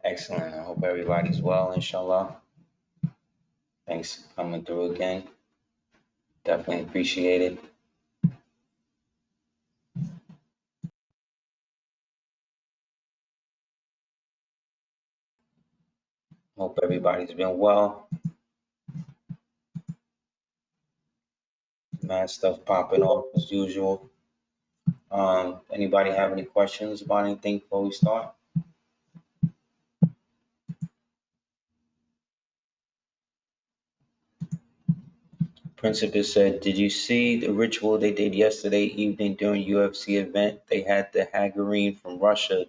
Excellent. I hope everybody's well, inshallah. Thanks for coming through again. Definitely appreciate it. Hope everybody's been well. Mad stuff popping off as usual. Anybody have any questions about anything before we start? Principal said, did you see the ritual they did yesterday evening during UFC event? They had the Haggarine from Russia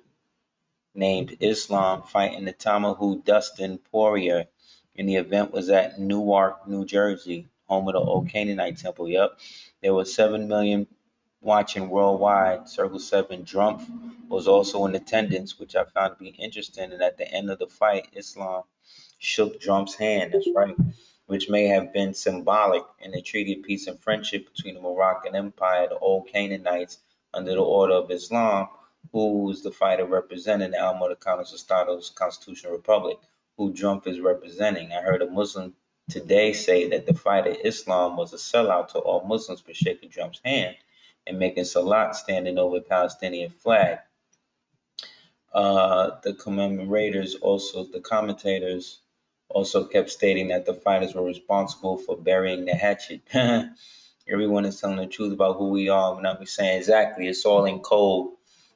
named Islam fighting the Tamahu Dustin Poirier. And the event was at Newark, New Jersey, home of the old Canaanite temple. Yep. There were 7 million watching worldwide. Circle 7 Drumpf was also in attendance, which I found to be interesting. And at the end of the fight, Islam shook Drumpf's hand. That's right. Which may have been symbolic in the treaty of peace and friendship between the Moroccan Empire, the old Canaanites, under the order of Islam, who was the fighter representing the Alma de Estato's constitutional republic, who Drumpf is representing. I heard a Muslim today say that the fighter Islam was a sellout to all Muslims for shaking Drumpf's hand and making salat standing over a Palestinian flag. The commentators also kept stating that the fighters were responsible for burying the hatchet. Everyone is telling the truth about who we are. We're not saying exactly. It's all in code.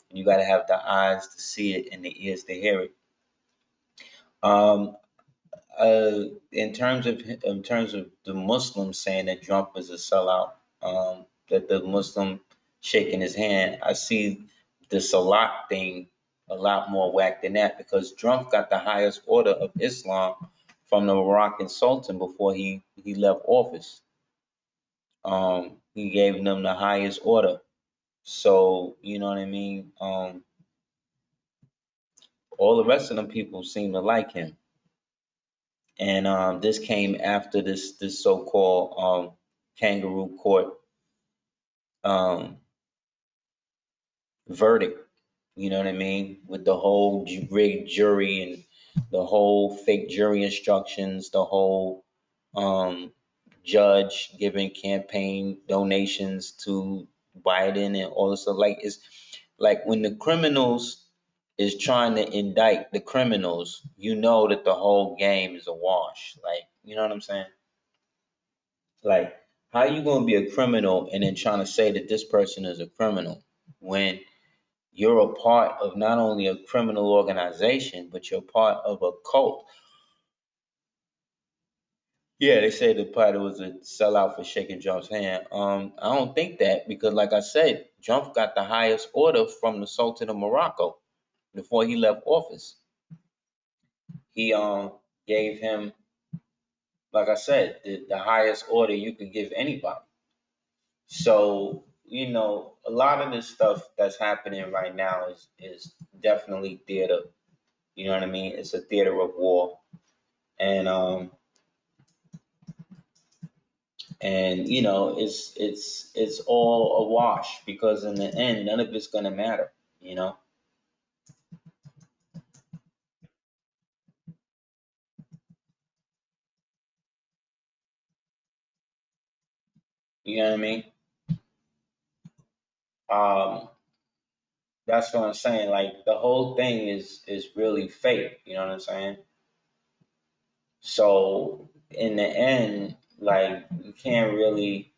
You got to have the eyes to see it and the ears to hear it. In terms of the Muslims saying that Trump is a sellout, that the Muslim shaking his hand, I see the salat thing a lot more whack than that, because Trump got the highest order of Islam from the Moroccan Sultan before he left office. He gave them the highest order. So, you know what I mean? All the rest of them people seem to like him. And this came after this so-called kangaroo court verdict. You know what I mean? With the whole rigged jury and the whole fake jury instructions, the whole judge giving campaign donations to Biden and all this stuff. Like, it's like when the criminals is trying to indict the criminals, you know that the whole game is a wash. Like, you know what I'm saying? Like, how you gonna be a criminal and then trying to say that this person is a criminal when you're a part of not only a criminal organization, but you're part of a cult? Yeah, they say the party was a sellout for shaking Trump's hand. I don't think that, because, like I said, Trump got the highest order from the Sultan of Morocco before he left office. He gave him, like I said, the highest order you could give anybody. So, you know, a lot of this stuff that's happening right now is definitely theater. You know what I mean? It's a theater of war. And you know, it's all a wash, because in the end none of it's gonna matter, you know. You know what I mean? Um, that's what I'm saying. Like, the whole thing is really fake. You know what I'm saying? So in the end, like, you can't really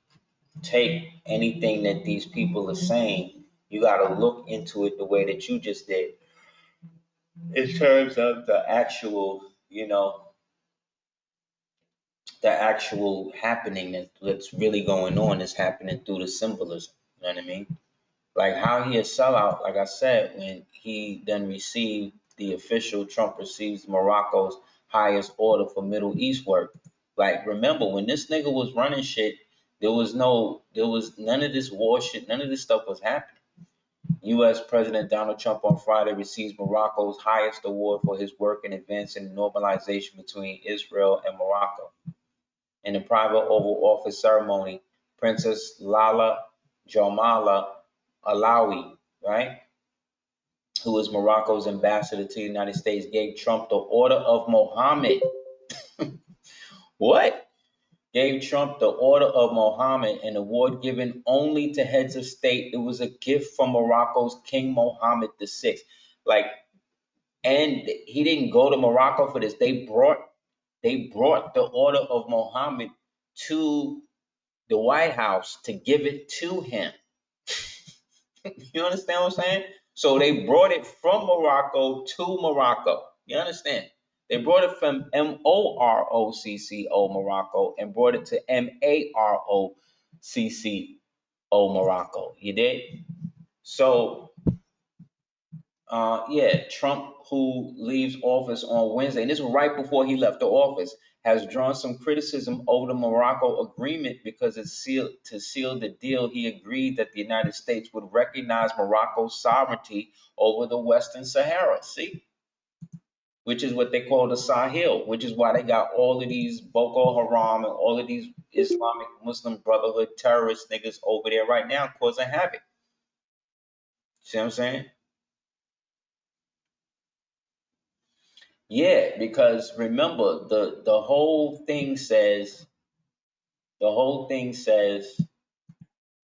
take anything that these people are saying. You got to look into it the way that you just did, in terms of the actual, you know, the actual happening that's really going on is happening through the symbolism. You know what I mean? Like, how he a sellout, like I said, when he then received the official, Trump receives Morocco's highest order for Middle East work. Like, remember when this nigga was running shit, there was none of this war shit, none of this stuff was happening. U.S. President Donald Trump on Friday receives Morocco's highest award for his work in advancing normalization between Israel and Morocco. In the private Oval Office ceremony, Princess Lala Jamala Alawi, right, who was Morocco's ambassador to the United States, gave Trump the Order of Mohammed. What? Gave Trump the Order of Mohammed, an award given only to heads of state. It was a gift from Morocco's King Mohammed VI. Like, and he didn't go to Morocco for this. They brought the Order of Mohammed to the White House to give it to him. You understand what I'm saying? So they brought it from Morocco to Morocco. You understand? They brought it from Morocco Morocco and brought it to Marocco Morocco. You did? So, yeah, Trump, who leaves office on Wednesday, and this was right before he left the office, has drawn some criticism over the Morocco agreement because to seal the deal, he agreed that the United States would recognize Morocco's sovereignty over the Western Sahara. See? Which is what they call the Sahel, which is why they got all of these Boko Haram and all of these Islamic Muslim Brotherhood terrorist niggas over there right now causing havoc. See what I'm saying? Yeah, because remember, the whole thing says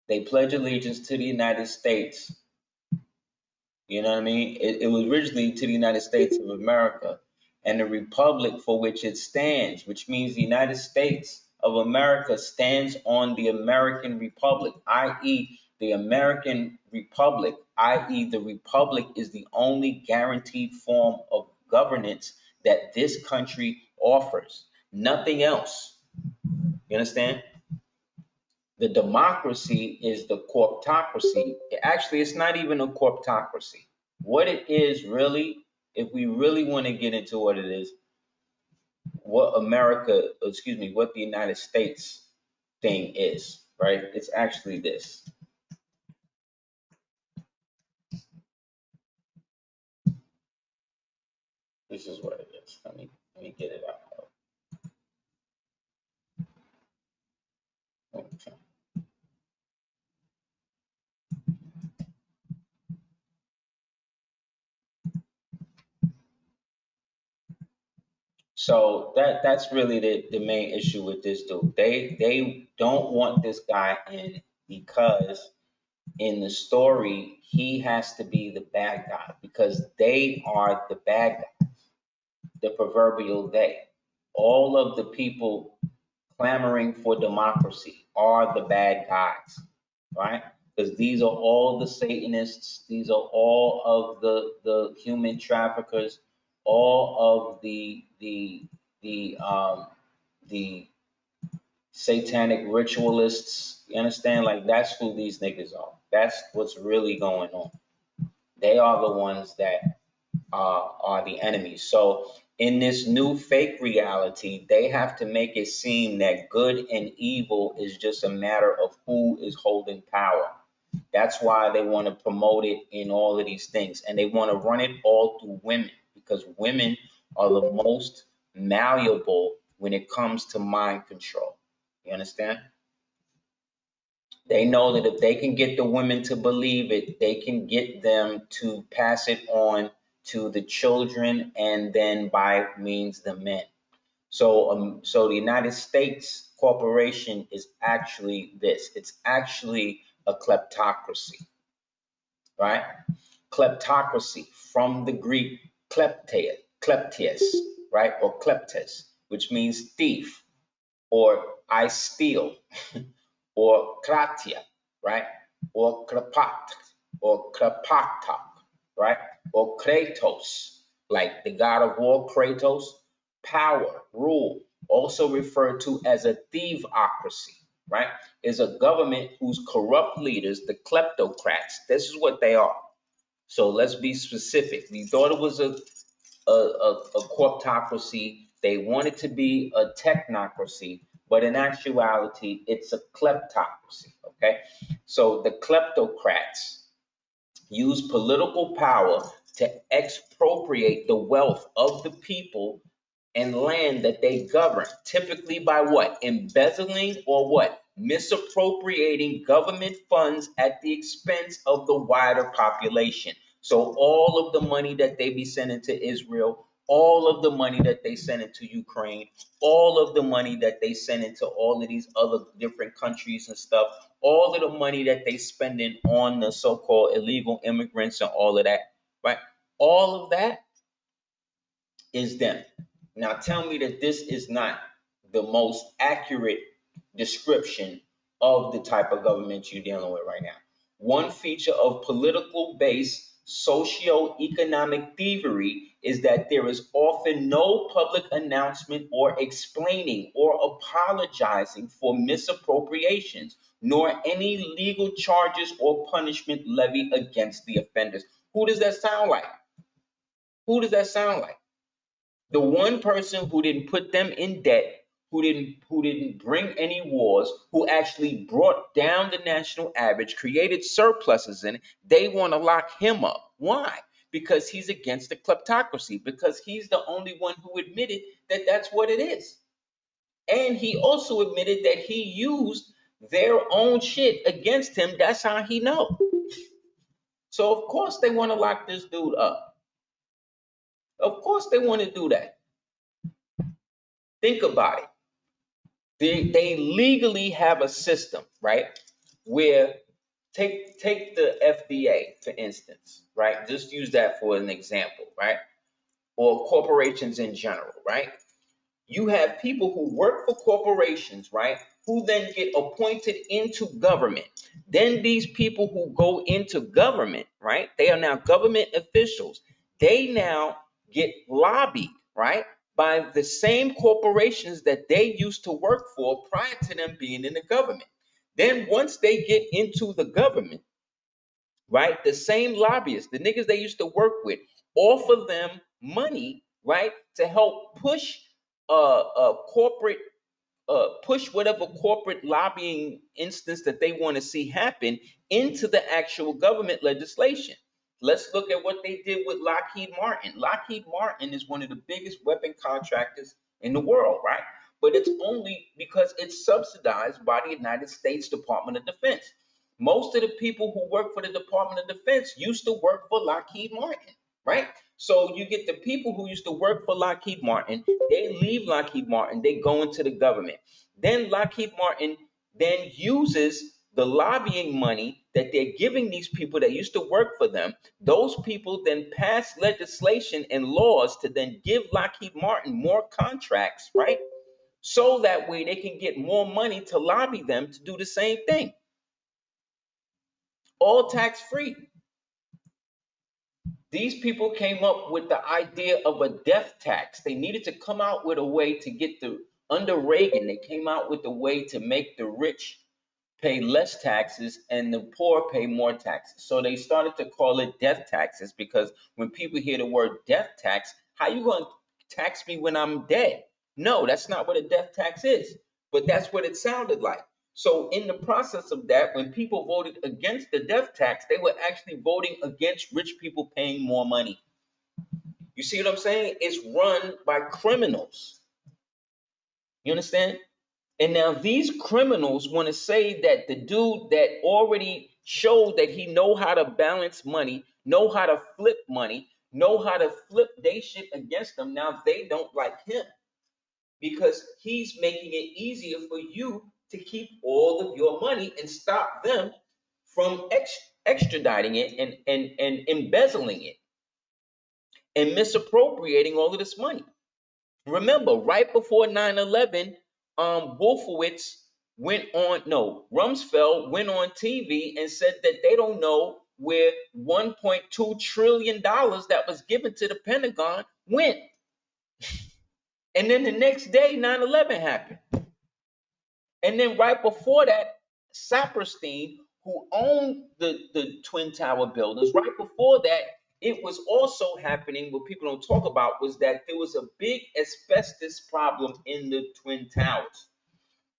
they pledge allegiance to the United States. You know what I mean? It was originally to the United States of America and the republic for which it stands, which means the United States of America stands on the American Republic, i.e. the American Republic, i.e. the republic is the only guaranteed form of governance that this country offers. Nothing else. You understand? The democracy is the corptocracy. Actually, it's not even a corptocracy. What it is really, if we really want to get into what it is, what the United States thing is, right? It's actually this. This is what it is. Let me get it out. Okay. So that's really the main issue with this dude. They don't want this guy in because in the story he has to be the bad guy because they are the bad guys, the proverbial they. All of the people clamoring for democracy are the bad guys, right? Because these are all the Satanists, these are all of the human traffickers, all of the satanic ritualists. You understand? Like that's who these niggas are. That's what's really going on. They are the ones that are the enemies. So in this new fake reality, they have to make it seem that good and evil is just a matter of who is holding power. That's why they want to promote it in all of these things. And they want to run it all through women because women are the most malleable when it comes to mind control. You understand? They know that if they can get the women to believe it, they can get them to pass it on to the children and then by means the men. So the United States corporation is actually this. It's actually a kleptocracy, right? Kleptocracy from the Greek kleptes, right? Or kleptes, which means thief or I steal or kratia, right? Or krapat or krapata, right? Or Kratos, like the god of war Kratos, power, rule, also referred to as a thievocracy, right? Is a government whose corrupt leaders, the kleptocrats, this is what they are. So let's be specific. We thought it was a corptocracy. They wanted to be a technocracy, but in actuality, it's a kleptocracy, okay? So the kleptocrats use political power to expropriate the wealth of the people and land that they govern, typically by what? Embezzling or what? Misappropriating government funds at the expense of the wider population. So all of the money that they be sending to Israel, all of the money that they send into Ukraine, all of the money that they send into all of these other different countries and stuff, all of the money that they spending on the so-called illegal immigrants and all of that, right? All of that is them. Now tell me that this is not the most accurate description of the type of government you're dealing with right now. One feature of political based socio-economic thievery is that there is often no public announcement or explaining or apologizing for misappropriations, nor any legal charges or punishment levied against the offenders. Who does that sound like? Who does that sound like? The one person who didn't put them in debt, who didn't bring any wars, who actually brought down the national average, created surpluses in it, they want to lock him up. Why? Because he's against the kleptocracy, because he's the only one who admitted that that's what it is. And he also admitted that he used their own shit against him. That's how he know. So of course they want to lock this dude up. Of course they want to do that. Think about it. They legally have a system, right? Where take the FDA for instance, right? Just use that for an example, right? Or corporations in general, right? You have people who work for corporations, right? Who then get appointed into government. Then these people who go into government, right? They are now government officials. They now get lobbied, right? By the same corporations that they used to work for prior to them being in the government. Then once they get into the government, right? The same lobbyists, the niggas they used to work with, offer them money, right, to help push corporate push whatever corporate lobbying instance that they want to see happen into the actual government legislation. Let's look at what they did with Lockheed Martin. Lockheed Martin is one of the biggest weapon contractors in the world, right? But it's only because it's subsidized by the United States Department of Defense. Most of the people who work for the Department of Defense used to work for Lockheed Martin, right? So you get the people who used to work for Lockheed Martin, they leave Lockheed Martin, they go into the government. Then Lockheed Martin then uses the lobbying money that they're giving these people that used to work for them. Those people then pass legislation and laws to then give Lockheed Martin more contracts, right? So that way they can get more money to lobby them to do the same thing. All tax free. These people came up with the idea of a death tax. They needed to come out with a way to get under Reagan, they came out with a way to make the rich pay less taxes and the poor pay more taxes. So they started to call it death taxes because when people hear the word death tax, how you going to tax me when I'm dead? No, that's not what a death tax is, but that's what it sounded like. So in the process of that, when people voted against the death tax, they were actually voting against rich people paying more money. You see what I'm saying? It's run by criminals. You understand? And now these criminals want to say that the dude that already showed that he know how to balance money, know how to flip money, know how to flip they shit against them, now they don't like him because he's making it easier for you to keep all of your money and stop them from extraditing it and embezzling it and misappropriating all of this money. Remember, right before 9/11, Wolfowitz went on, no, Rumsfeld went on TV and said that they don't know where $1.2 trillion that was given to the Pentagon went. And then the next day, 9/11 happened. And then right before that, Saperstein, who owned the Twin Tower buildings, right before that, it was also happening, what people don't talk about, was that there was a big asbestos problem in the Twin Towers.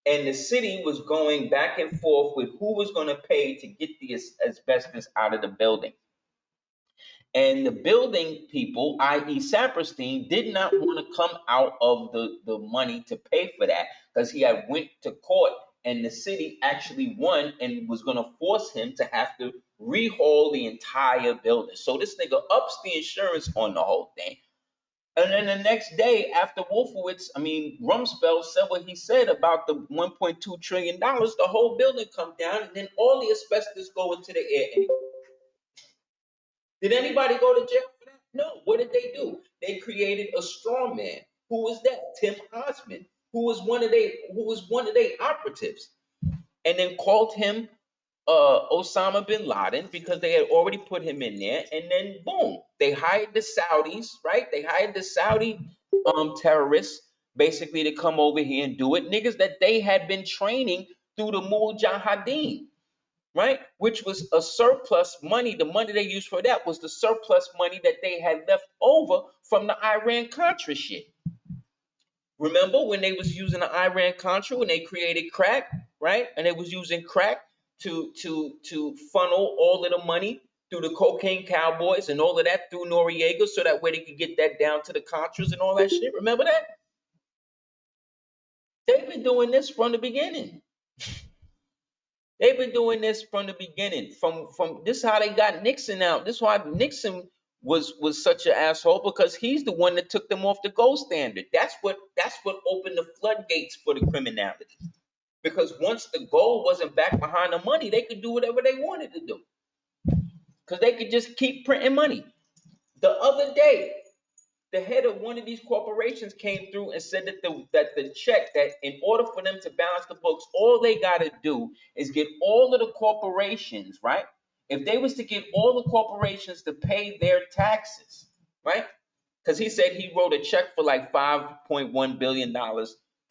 And the city was going back and forth with who was going to pay to get the asbestos out of the building. And the building people, i.e. Saperstein, did not want to come out of the money to pay for that because he had went to court and the city actually won and was going to force him to have to rehaul the entire building. So this nigga ups the insurance on the whole thing. And then the next day, after Rumsfeld said what he said about the $1.2 trillion, the whole building come down, and then all the asbestos go into the air. Did anybody go to jail for that? No. What did they do? They created a straw man. Who was that? Tim Osman, who was one of their operatives, and then called him Osama bin Laden because they had already put him in there. And then boom, they hired the Saudis, right? They hired the Saudi terrorists basically to come over here and do it. Niggas that they had been training through the Mujahideen, right? Which was a surplus money. The money they used for that was the surplus money that they had left over from the Iran-Contra shit. Remember when they was using the Iran-Contra when they created crack, right? And they was using crack to funnel all of the money through the cocaine cowboys and all of that through Noriega, so that way they could get that down to the Contras and all that shit. Remember that? They've been doing this from the beginning. They've been doing this from the beginning. From this is how they got Nixon out. This is why Nixon was such an asshole, because he's the one that took them off the gold standard. That's what opened the floodgates for the criminality. Because once the gold wasn't back behind the money, they could do whatever they wanted to do. Because they could just keep printing money. The other day, the head of one of these corporations came through and said that the check, that in order for them to balance the books, all they got to do is get all of the corporations, right? If they was to get all the corporations to pay their taxes, right? Because he said he wrote a check for like $5.1 billion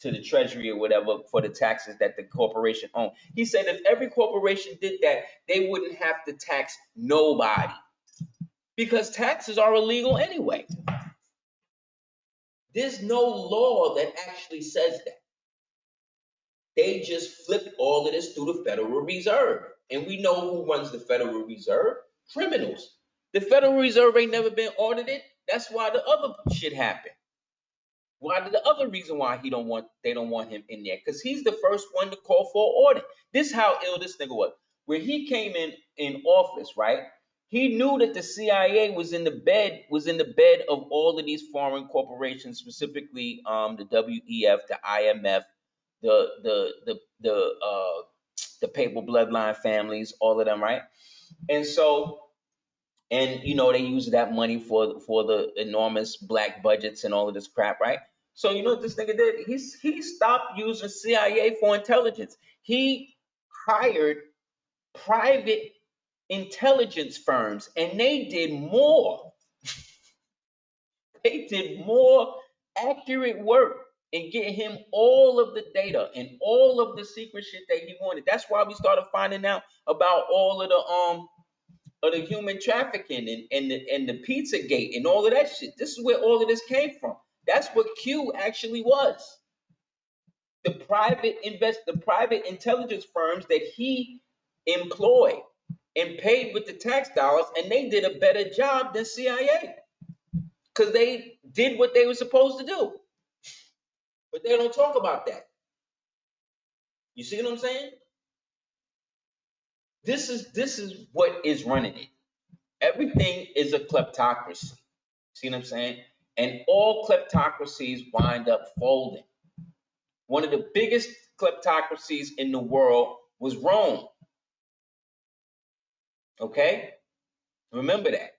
to the treasury or whatever for the taxes that the corporation owned. He said if every corporation did that, they wouldn't have to tax nobody, because taxes are illegal anyway. There's no law that actually says that. They just flipped all of this through the Federal Reserve. And we know who runs the Federal Reserve: criminals. The Federal Reserve ain't never been audited. That's why the other shit happened. Why the other reason why they don't want him in there? Because he's the first one to call for audit. This is how ill this nigga was. When he came in office, right? He knew that the CIA was in the bed of all of these foreign corporations, specifically the WEF, the IMF, the papal bloodline families, all of them, right? And so, and they use that money for the enormous black budgets and all of this crap, right? So you know what this nigga did? He stopped using CIA for intelligence. He hired private intelligence firms, and they did more. They did more accurate work and get him all of the data and all of the secret shit that he wanted. That's why we started finding out about all of the human trafficking and the pizza gate and all of that shit. This is where all of this came from. That's what Q actually was. The private intelligence firms that he employed and paid with the tax dollars, and they did a better job than CIA because they did what they were supposed to do. But they don't talk about that. You see what I'm saying? This is what is running it. Everything is a kleptocracy. See what I'm saying? And all kleptocracies wind up folding. One of the biggest kleptocracies in the world was Rome. Okay? Remember that.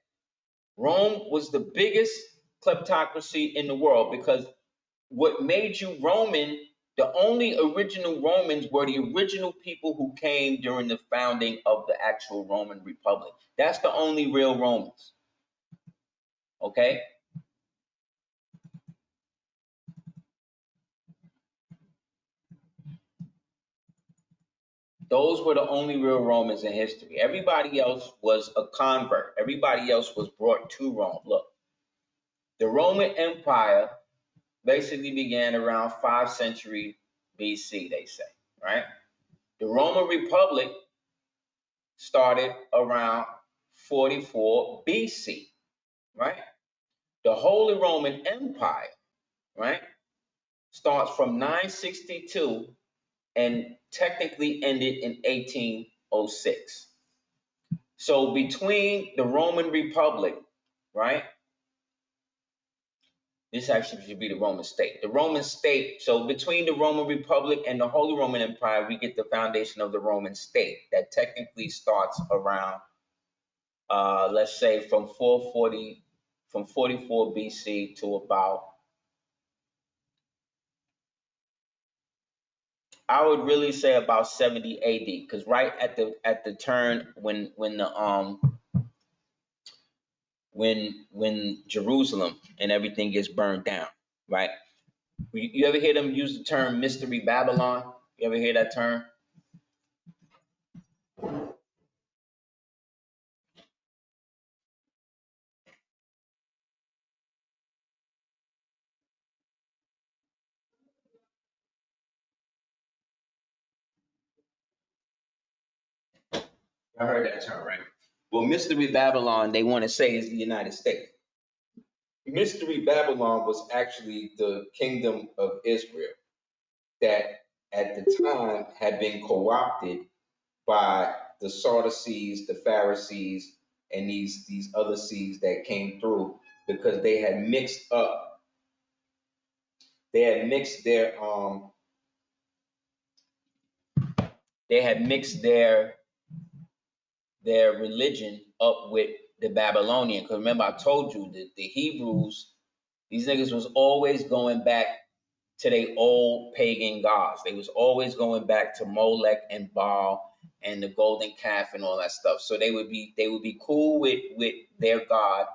Rome was the biggest kleptocracy in the world, because what made you Roman, the only original Romans were the original people who came during the founding of the actual Roman Republic. That's the only real Romans. Okay? Those were the only real Romans in history. Everybody else was a convert. Everybody else was brought to Rome. Look, the Roman Empire basically began around 5th century BC, they say, right? The Roman Republic started around 44 BC, right? The Holy Roman Empire, right, starts from 962 and technically ended in 1806. So between the Roman Republic, right? This actually should be the Roman state. The Roman state, so between the Roman Republic and the Holy Roman Empire, we get the foundation of the Roman state that technically starts around, let's say from 44 BC to about, I would really say about 70 AD, because right at the turn when Jerusalem and everything gets burned down, right? You ever hear them use the term Mystery Babylon? You ever hear that term? I heard that term, right? Well, Mystery Babylon, they want to say is the United States. Mystery Babylon was actually the kingdom of Israel that at the time had been co-opted by the Sadducees, the Pharisees, and these other seeds that came through because they had mixed up, they had mixed their they had mixed their religion up with the Babylonian. Because remember, I told you that the Hebrews, these niggas was always going back to their old pagan gods. They was always going back to Molech and Baal and the golden calf and all that stuff. So they would be cool with their god,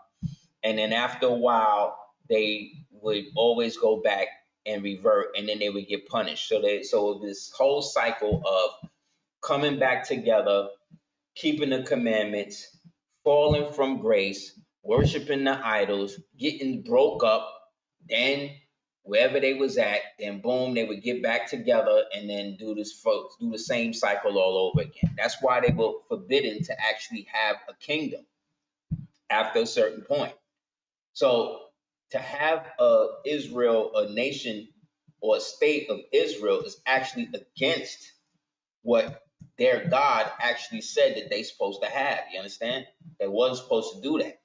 and then after a while they would always go back and revert, and then they would get punished. So this whole cycle of coming back together, keeping the commandments, falling from grace, worshiping the idols, getting broke up, then wherever they was at, then boom, they would get back together and then do the same cycle all over again. That's why they were forbidden to actually have a kingdom after a certain point. So to have Israel, a nation or a state of Israel, is actually against what their God actually said that they supposed to have. You understand? They wasn't supposed to do that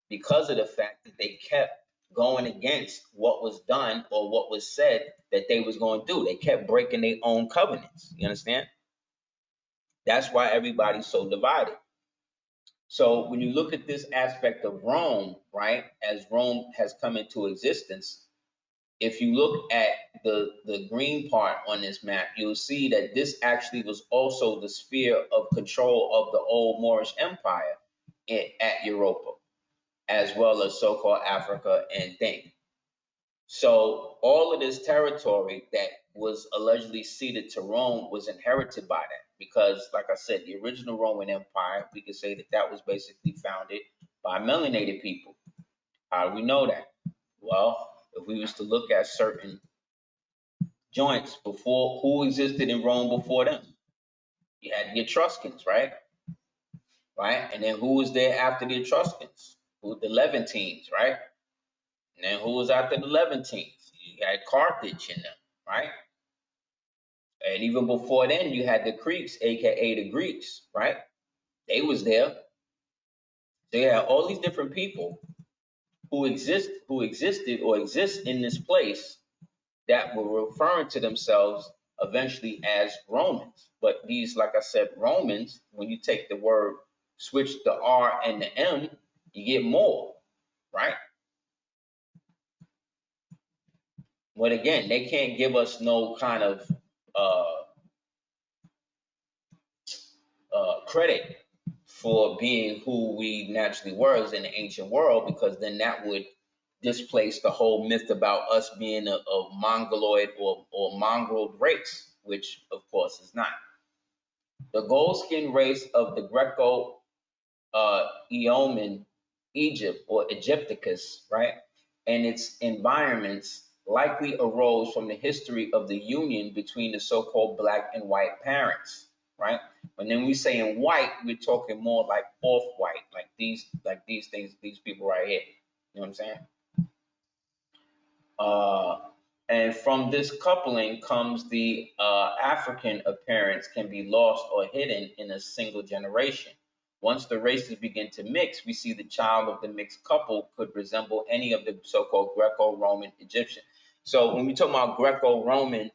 because of the fact that they kept going against what was done or what was said that they was going to do. They kept breaking their own covenants. You understand? That's why everybody's so divided. So when you look at this aspect of Rome, right, as Rome has come into existence, if you look at the green part on this map, you'll see that this actually was also the sphere of control of the old Moorish Empire at Europa, as well as so-called Africa and things. So all of this territory that was allegedly ceded to Rome was inherited by that because, like I said, the original Roman Empire, we could say that that was basically founded by melanated people. How do we know that? Well, if we was to look at certain joints before, who existed in Rome before them? You had the Etruscans, right? Right? And then who was there after the Etruscans? Who, the Levantines, right? And then who was after the Levantines? You had Carthage in them, right? And even before then, you had the Greeks, aka the Greeks, right? They was there. They had all these different people who existed or exist in this place that were referring to themselves eventually as Romans. But these, like I said, Romans, when you take the word, switch the R and the M, you get more, right? But again, they can't give us no kind of uh, credit for being who we naturally were in the ancient world, because then that would displace the whole myth about us being a mongoloid or mongrel race, which of course is not. The gold skin race of the Greco Eoman Egypt or Egypticus, right? And its environments likely arose from the history of the union between the so-called black and white parents, right? And then we say in white, we're talking more like off-white, like these things, these people right here. You know what I'm saying? Uh, And from this coupling comes the African appearance can be lost or hidden in a single generation. Once the races begin to mix, we see the child of the mixed couple could resemble any of the so-called Greco-Roman Egyptian. So when we talk about Greco-Roman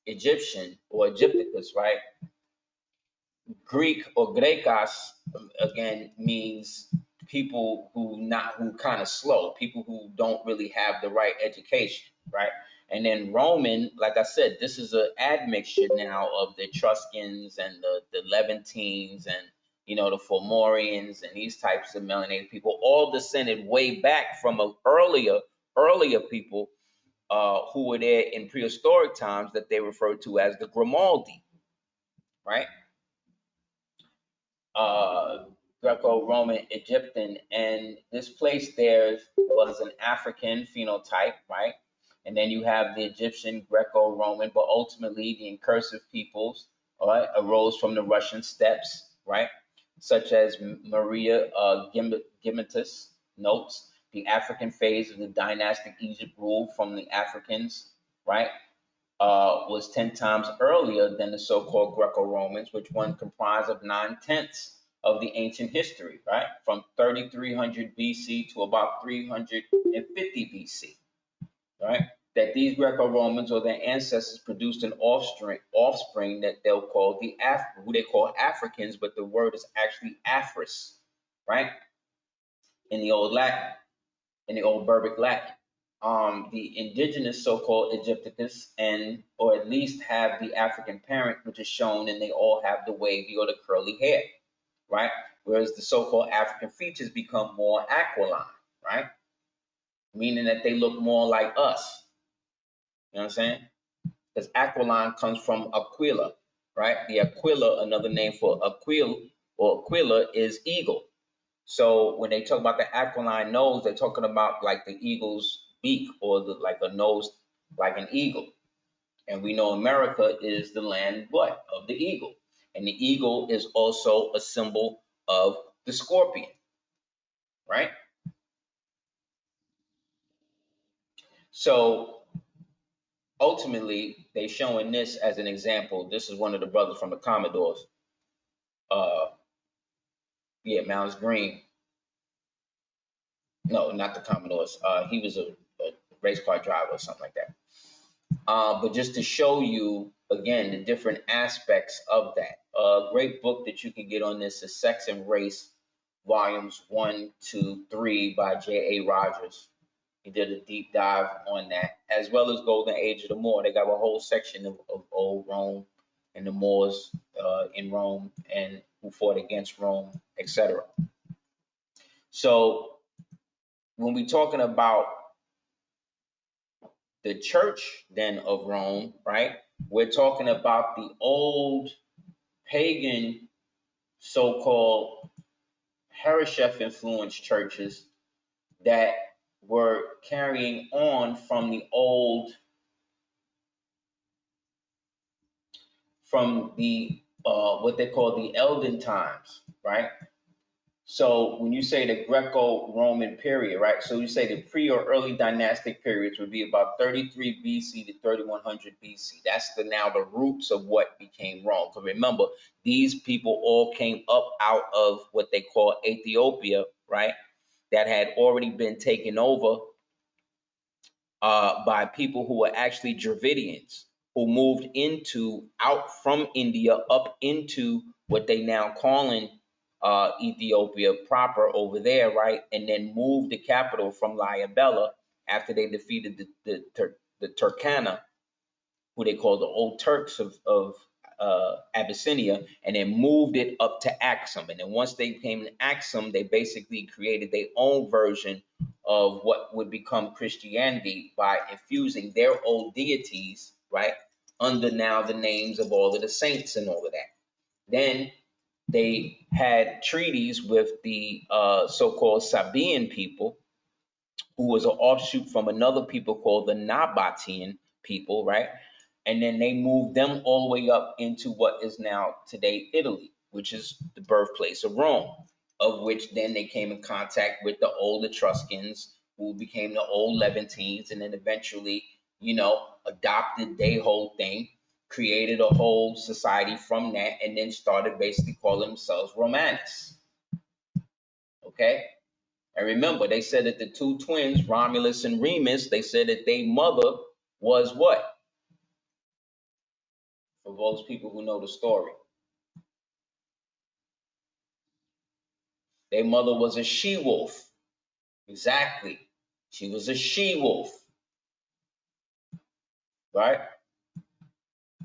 Egyptian or Egypticus, right? Greek or Grekos again means people who kind of slow, people who don't really have the right education, right? And then Roman, like I said, this is an admixture now of the Etruscans and the Levantines and the Fomorians and these types of melanated people, all descended way back from a earlier people who were there in prehistoric times that they referred to as the Grimaldi, right? Greco-Roman Egyptian, and this place there was an African phenotype, right? And then you have the Egyptian Greco-Roman, but ultimately the incursive peoples, all right, arose from the Russian steppes, right? Such as Maria Gimmitus notes the African phase of the dynastic Egypt rule from the Africans, right? Was 10 times earlier than the so-called Greco-Romans, which one comprised of 9/10 of the ancient history, right? From 3300 BC to about 350 BC, right? That these Greco-Romans or their ancestors produced an offspring that they'll call who they call Africans, but the word is actually Afris, right? In the old Latin, in the old Berbic Latin. The indigenous so-called Egypticus or at least have the African parent, which is shown, and they all have the wavy or the curly hair, right? Whereas the so-called African features become more aquiline, right? Meaning that they look more like us. You know what I'm saying? Because aquiline comes from Aquila, right? The Aquila, another name for Aquila is eagle. So when they talk about the aquiline nose, they're talking about like the eagle's beak or like a nose like an eagle. And we know America is the land of the eagle. And the eagle is also a symbol of the scorpion, right? So ultimately, they showing this as an example. This is one of the brothers from the Commodores. Mounds Green. No, not the Commodores. He was a race car driver or something like that. But just to show you, again, the different aspects of that. A great book that you can get on this is Sex and Race, Volumes 1, 2, 3 by J.A. Rogers. He did a deep dive on that, as well as Golden Age of the Moor. They got a whole section of old Rome and the Moors in Rome and who fought against Rome, etc. So when we're talking about the church then of Rome, right? We're talking about the old pagan so-called Hereshef influenced churches that were carrying on from the old, what they call the Elden times, right? So when you say the Greco-Roman period, right? So you say the pre or early dynastic periods would be about 33 BC to 3100 BC. That's now the roots of what became Rome. Because remember, these people all came up out of what they call Ethiopia, right? That had already been taken over by people who were actually Dravidians, who moved out from India up into what they now calling Ethiopia proper over there, right? And then moved the capital from Lalibela after they defeated the Turkana, who they call the old Turks of Abyssinia, and then moved it up to Axum. And then once they came to Axum, they basically created their own version of what would become Christianity by infusing their old deities, right, under now the names of all of the saints and all of that. Then they had treaties with the so-called Sabaean people, who was an offshoot from another people called the Nabatean people, right? And then they moved them all the way up into what is now today Italy, which is the birthplace of Rome, of which then they came in contact with the old Etruscans, who became the old Levantines, and then eventually adopted their whole thing, created a whole society from that, and then started basically calling themselves Romanus. Okay? And remember, they said that the two twins, Romulus and Remus, they said that their mother was what? For those people who know the story. Their mother was a she-wolf. Exactly. She was a she-wolf. Right?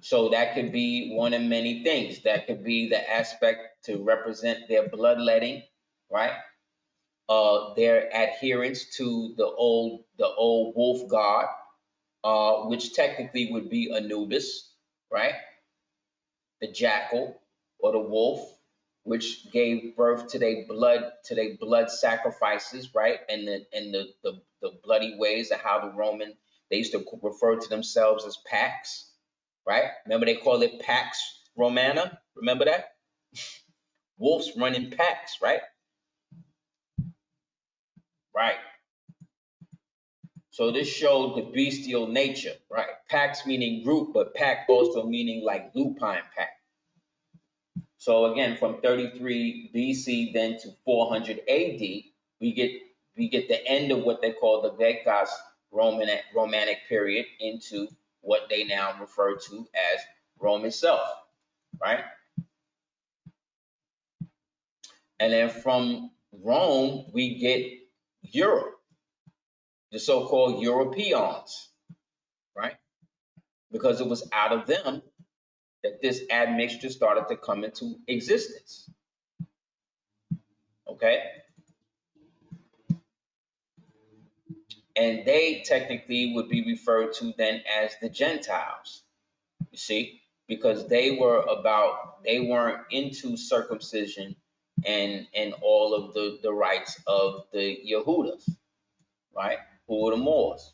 So that could be one of many things. That could be the aspect to represent their bloodletting, right? Their adherence to the old wolf god, which technically would be Anubis, right? The jackal or the wolf, which gave birth to their blood sacrifices, right? And the bloody ways of how the Roman, they used to refer to themselves as Pax, right? Remember they called it Pax Romana? Remember that? Wolves running packs, right? Right. So this showed the bestial nature, right? Pax meaning group, but pack also meaning like lupine pack. So again, from 33 BC then to 400 AD, we get the end of what they call the Vekas Romanic period into what they now refer to as Rome itself, right? And then from Rome, we get Europe, the so-called Europeans, right? Because it was out of them that this admixture started to come into existence. Okay? And they technically would be referred to then as the Gentiles, you see, because they weren't into circumcision and all of the rights of the Yehudas, right? Who were the Moors,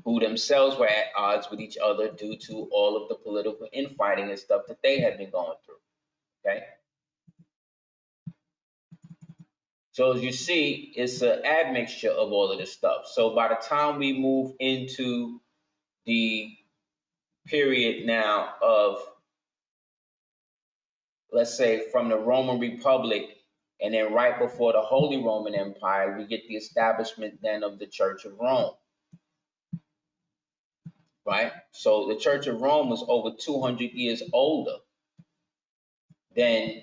who themselves were at odds with each other due to all of the political infighting and stuff that they had been going through, okay? So as you see, it's an admixture of all of this stuff. So by the time we move into the period now of, let's say, from the Roman Republic, and then right before the Holy Roman Empire, we get the establishment then of the Church of Rome, right? So the Church of Rome was over 200 years older than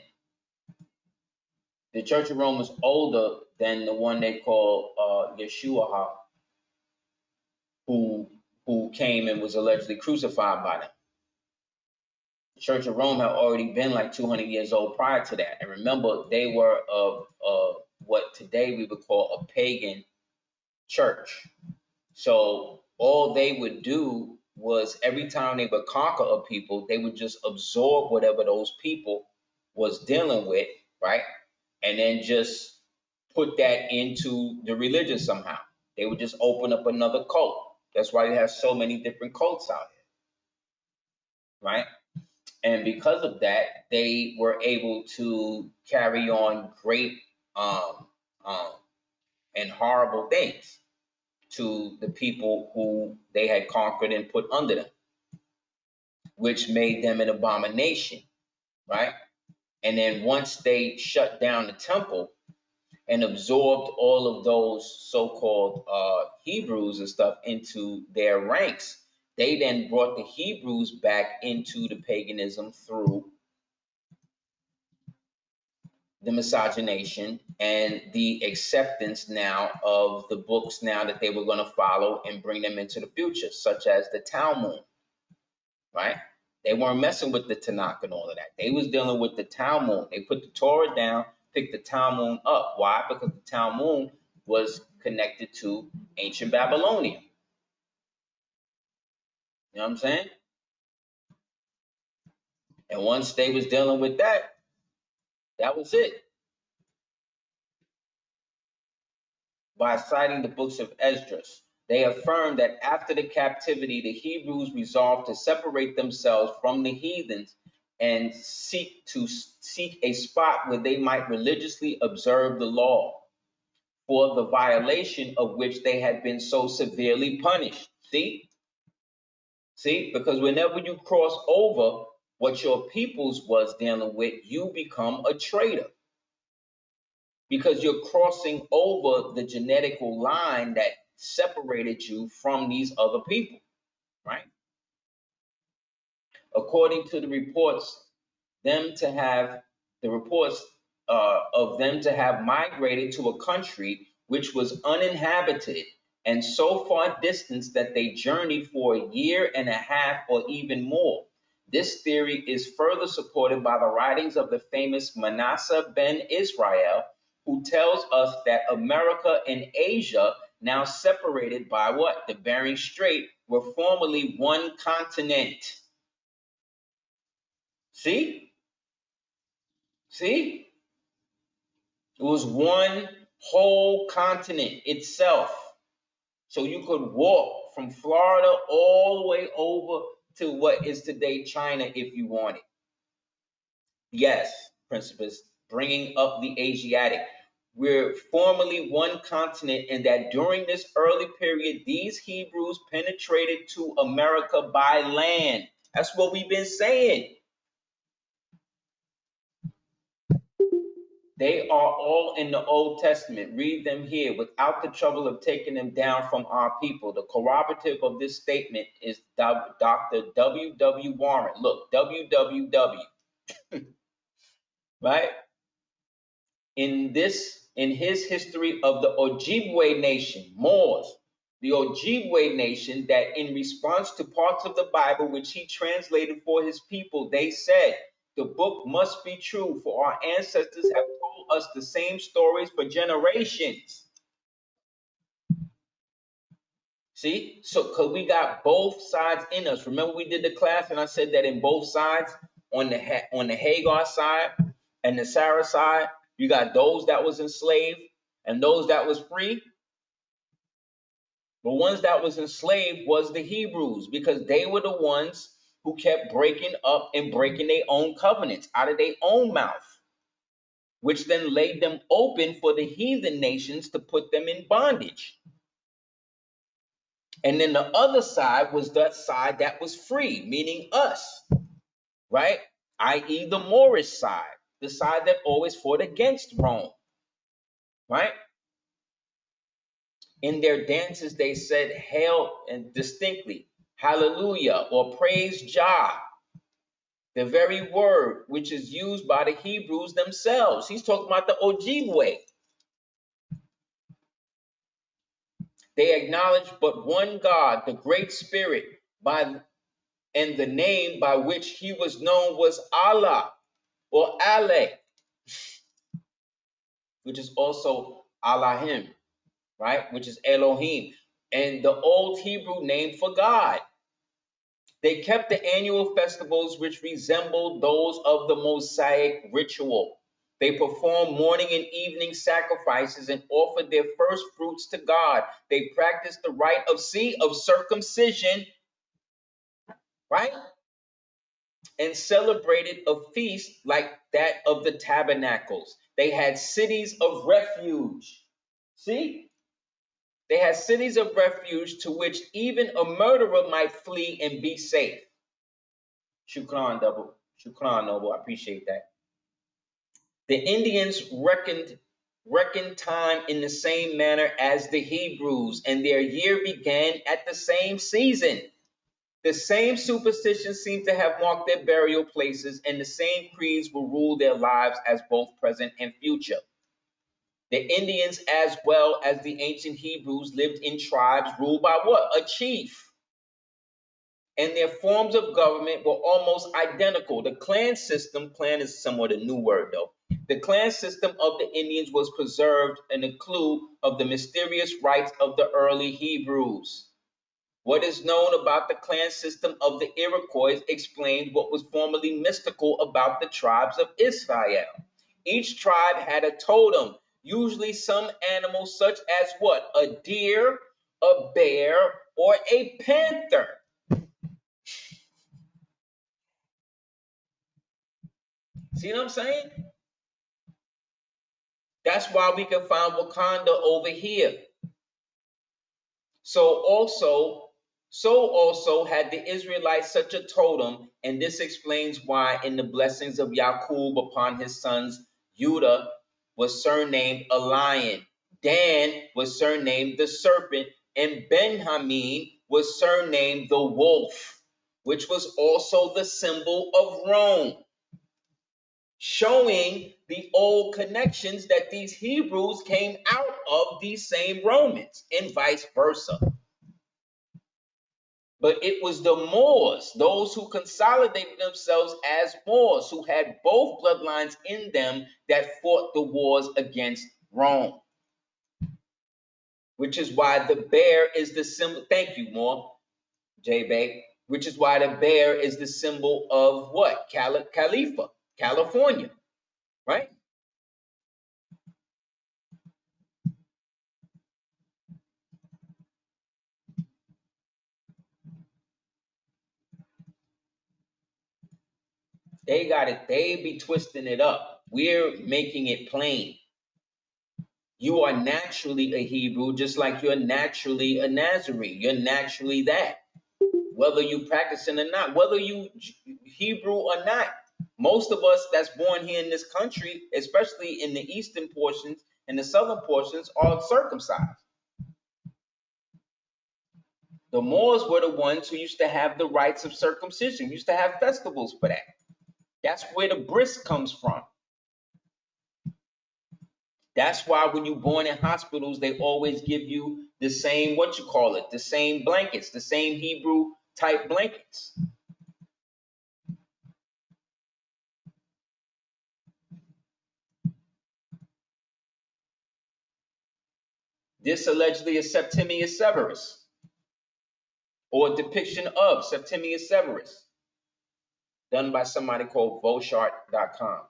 the Church of Rome was older than the one they call Yeshua, who came and was allegedly crucified by them. The Church of Rome had already been like 200 years old prior to that. And remember, they were of what today we would call a pagan church. So all they would do was every time they would conquer a people, they would just absorb whatever those people was dealing with, right? And then just put that into the religion somehow. They would just open up another cult. That's why you have so many different cults out here, right? And because of that, they were able to carry on great and horrible things to the people who they had conquered and put under them, which made them an abomination, right? And then once they shut down the temple and absorbed all of those so-called Hebrews and stuff into their ranks, they then brought the Hebrews back into the paganism through the miscegenation and the acceptance now of the books now that they were going to follow and bring them into the future, such as the Talmud, right? They weren't messing with the Tanakh and all of that. They was dealing with the Talmud. They put the Torah down, picked the Talmud up. Why? Because the Talmud was connected to ancient Babylonia. You know what I'm saying? And once they was dealing with that, that was it. By citing the books of Esdras, they affirmed that after the captivity, the Hebrews resolved to separate themselves from the heathens and seek a spot where they might religiously observe the law. for the violation of which they had been so severely punished. See, because whenever you cross over what your peoples was dealing with, you become a traitor because you're crossing over the genetical line that separated you from these other people, right? According to the reports, them to have the reports of them to have migrated to a country which was uninhabited and so far distanced that they journeyed for a year and a half or even more. This theory is further supported by the writings of the famous Manasseh ben Israel, who tells us that America and Asia, now separated by what? The Bering Strait, were formerly one continent. See? See? It was one whole continent itself. So you could walk from Florida all the way over to what is today China if you wanted. Yes, Principus, bringing up the Asiatic. We're formerly one continent, and that during this early period, these Hebrews penetrated to America by land. That's what we've been saying. They are all in the Old Testament. Read them here without the trouble of taking them down from our people. The corroborative of this statement is Dr. W. Warren. Look, WWW, right? In his history of the Ojibwe nation, Moors, the Ojibwe nation, that in response to parts of the Bible which he translated for his people, they said, the book must be true, for our ancestors have told us the same stories for generations. See, so because we got both sides in us. Remember we did the class and I said that in both sides, on the Hagar side and the Sarah side, you got those that was enslaved and those that was free. The ones that was enslaved was the Hebrews, because they were the ones who kept breaking up and breaking their own covenants out of their own mouth, which then laid them open for the heathen nations to put them in bondage. And then the other side was that side that was free, meaning us, right? I.e. the Moorish side, the side that always fought against Rome, right? In their dances, they said, hail, and distinctly, hallelujah, or praise Jah, the very word which is used by the Hebrews themselves. He's talking about the Ojibwe. They acknowledge but one God, the Great Spirit, and the name by which he was known was Allah or Ale, which is also Allahim, right? Which is Elohim, and the old Hebrew name for God. They kept the annual festivals which resembled those of the Mosaic ritual. They performed morning and evening sacrifices and offered their first fruits to God. They practiced the rite of circumcision, right? And celebrated a feast like that of the tabernacles. They had cities of refuge. See? They had cities of refuge to which even a murderer might flee and be safe. Shukran, double. Shukran, noble. I appreciate that. The Indians reckoned time in the same manner as the Hebrews, and their year began at the same season. The same superstitions seem to have marked their burial places, and the same creeds will rule their lives as both present and future. The Indians, as well as the ancient Hebrews, lived in tribes ruled by what? A chief. And their forms of government were almost identical. The clan is somewhat a new word though. The clan system of the Indians was preserved in a clue of the mysterious rites of the early Hebrews. What is known about the clan system of the Iroquois explains what was formerly mystical about the tribes of Israel. Each tribe had a totem, usually some animal such as what? A deer, a bear, or a panther. See what I'm saying? That's why we can find Wakanda over here. So also had the Israelites such a totem, and this explains why in the blessings of Yaqub upon his sons, Judah was surnamed a lion, Dan was surnamed the serpent, and Benjamin was surnamed the wolf, which was also the symbol of Rome, showing the old connections that these Hebrews came out of these same Romans and vice versa. But it was the Moors, those who consolidated themselves as Moors, who had both bloodlines in them, that fought the wars against Rome. Which is why the bear is the symbol. Thank you, Moore, J-Bay. Which is why the bear is the symbol of what? Khalifa, California, right? They got it. They be twisting it up. We're making it plain. You are naturally a Hebrew, just like you're naturally a Nazarene. You're naturally that. Whether you practicing or not, whether you Hebrew or not. Most of us that's born here in this country, especially in the eastern portions and the southern portions, are circumcised. The Moors were the ones who used to have the rites of circumcision, used to have festivals for that. That's where the bris comes from. That's why when you're born in hospitals, they always give you the same, the same blankets, the same Hebrew type blankets. This allegedly is Septimius Severus, or a depiction of Septimius Severus, done by somebody called Vochart.com,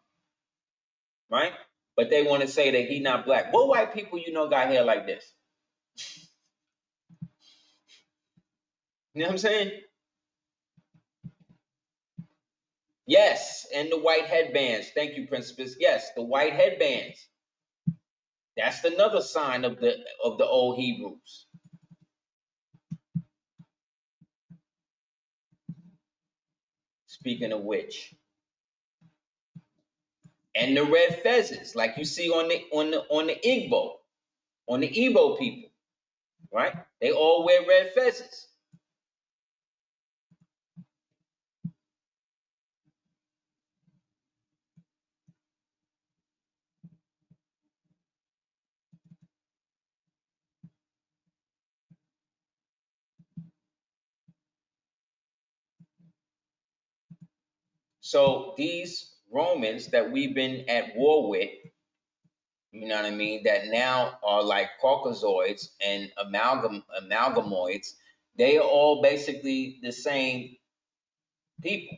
right? But they want to say that he not black. What white people you know got hair like this? You know what I'm saying? Yes, and the white headbands. Thank you, Principus. Yes, the white headbands. That's another sign of the old Hebrews. Speaking of which, and the red fezzes, like you see on the Igbo people, right? They all wear red fezzes. So these Romans that we've been at war with, you know what I mean, that now are like Caucasoids and amalgamoids, they are all basically the same people.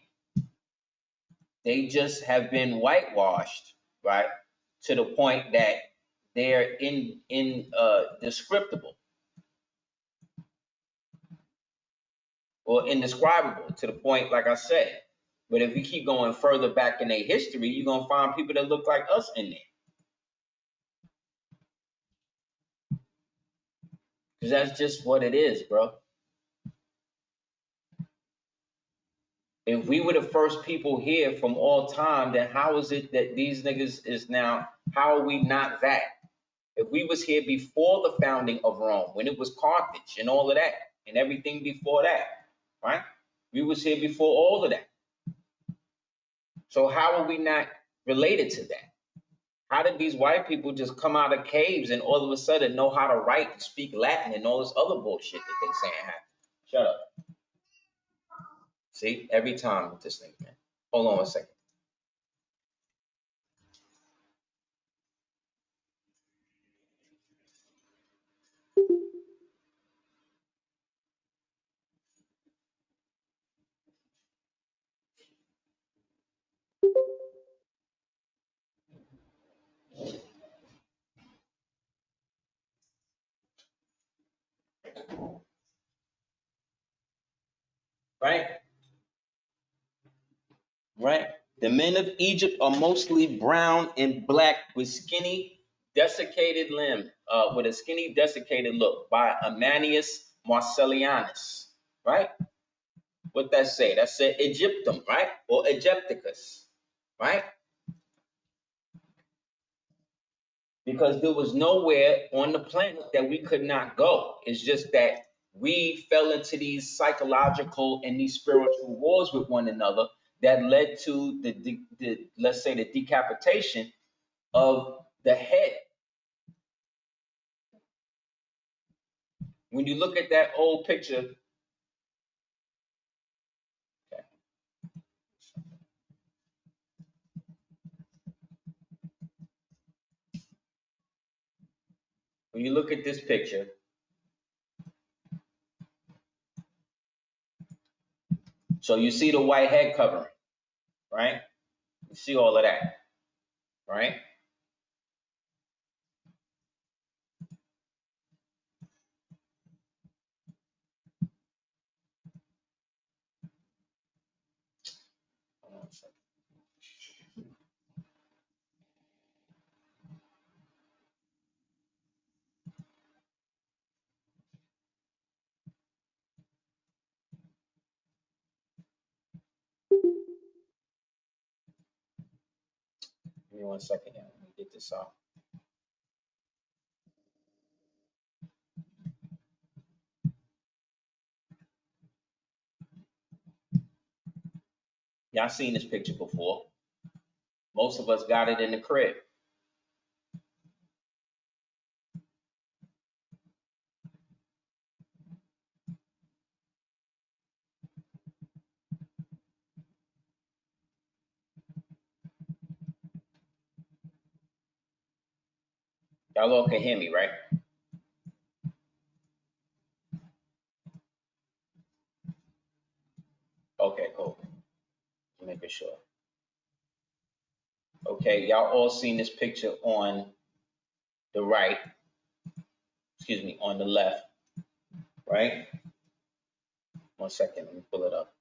They just have been whitewashed, right, to the point that they're indescriptible or indescribable to the point, like I said. But if you keep going further back in their history, you're gonna find people that look like us in there. Because that's just what it is, bro. If we were the first people here from all time, then how is it that these niggas is now, how are we not that? If we was here before the founding of Rome, when it was Carthage and all of that, and everything before that, right? We was here before all of that. So how are we not related to that? How did these white people just come out of caves and all of a sudden know how to write and speak Latin and all this other bullshit that they saying happened? Shut up. See, every time with this thing, man. Hold on a second. Right? Right? The men of Egypt are mostly brown and black with skinny, desiccated limb, with a skinny, desiccated look by Ammianus Marcellianus, right? What that say? That said Egyptum, right? Or Egypticus, right? Because there was nowhere on the planet that we could not go. It's just that we fell into these psychological and these spiritual wars with one another that led to the let's say the decapitation of the head. When you look at that old picture, okay, when you look at this picture, so you see the white head covering, right? You see all of that, right? Hold on a second. Give me 1 second, yeah. Let me get this off. Y'all seen this picture before. Most of us got it in the crib. Y'all all can hear me, right? Okay, cool. Just making sure. Okay, y'all all seen this picture on the right, excuse me, on the left, right? 1 second, let me pull it up.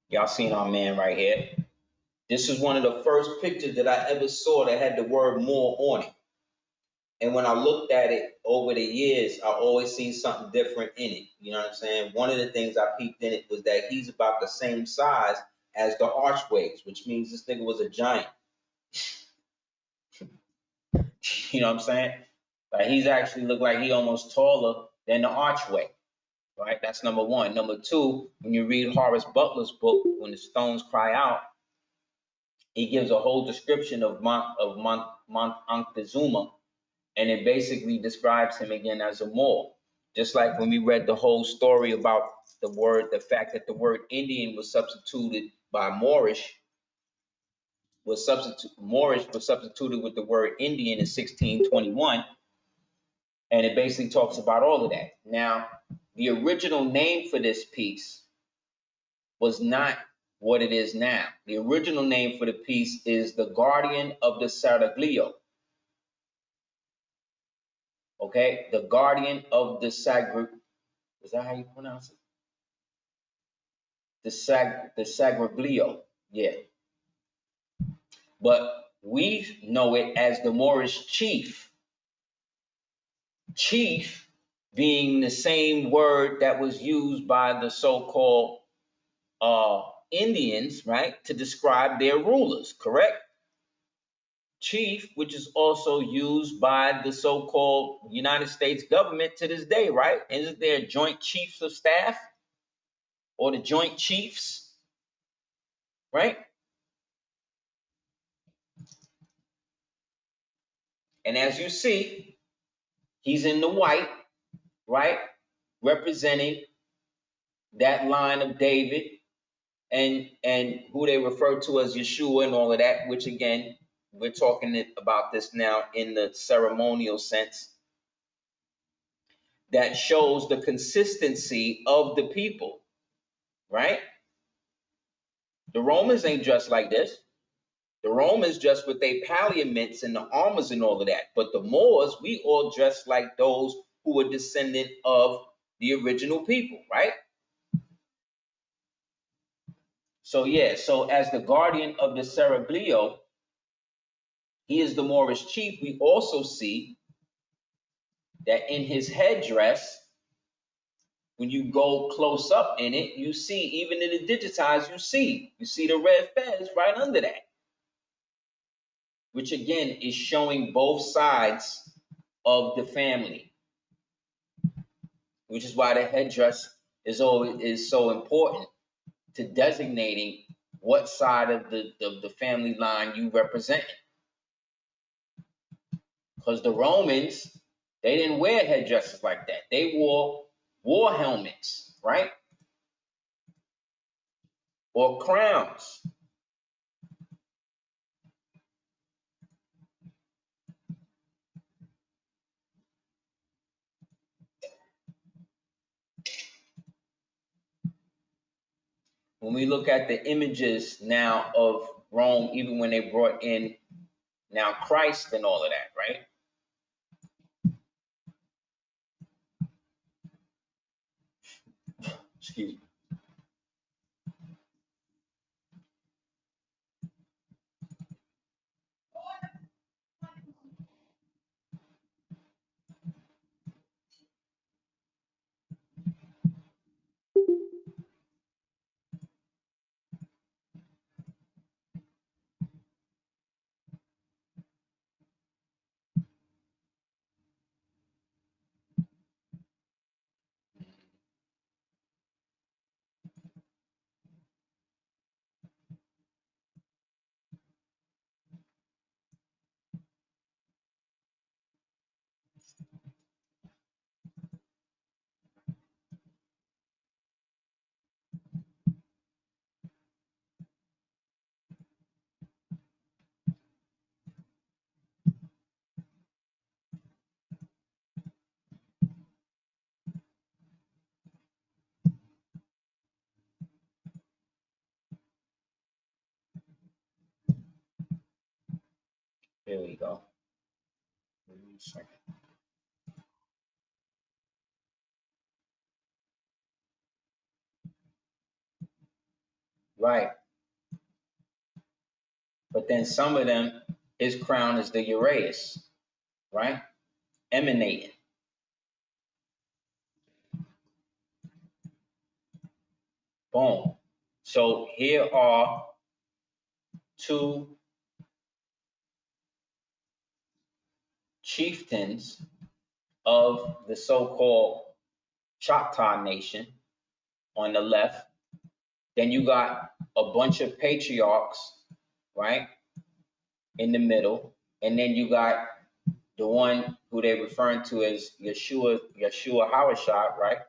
Y'all seen our man right here. This is one of the first pictures that I ever saw that had the word more on it. And when I looked at it over the years, I always seen something different in it. You know what I'm saying? One of the things I peeped in it was that he's about the same size as the archways, which means this nigga was a giant. You know what I'm saying? Like he's actually looked like he almost taller than the archway, right? That's number one. Number two, when you read Horace Butler's book, When the Stones Cry Out, he gives a whole description of Mount Montezuma, and it basically describes him again as a Moor. Just like when we read the whole story about the fact that the word Indian was substituted by Moorish, Moorish was substituted with the word Indian in 1621, and it basically talks about all of that. Now, the original name for this piece was not what it is now. The original name for the piece is the Guardian of the Seraglio. Okay, the Guardian of the Sagri. Is that how you pronounce it? The Seraglio. Yeah. But we know it as the Moorish chief. Chief being the same word that was used by the so-called Indians, right, to describe their rulers, correct? Chief, which is also used by the so-called United States government to this day, right? Isn't there Joint Chiefs of Staff or the Joint Chiefs, right? And as you see, he's in the white, right, representing that line of David and who they refer to as Yeshua and all of that, which again, we're talking about this now in the ceremonial sense that shows the consistency of the people, right? The Romans ain't dressed like this. The Romans dressed with their palliaments and the armors and all of that. But the Moors, we all dressed like those who were descendant of the original people, right? So yeah, so as the guardian of the Seraglio, he is the Moorish chief. We also see that in his headdress, when you go close up in it, you see, even in the digitized, you see the red fez right under that, which again is showing both sides of the family, which is why the headdress is so important to designating what side of the family line you represent. Because the Romans, they didn't wear headdresses like that. They wore war helmets, right? Or crowns. When we look at the images now of Rome, even when they brought in now Christ and all of that, right? Excuse me. Here we go. Right. But then some of them, his crown is the uraeus, right? Emanating. Boom. So here are two chieftains of the so-called Choctaw Nation on the left. Then you got a bunch of patriarchs, right, in the middle. And then you got the one who they're referring to as Yeshua Hawashad, right,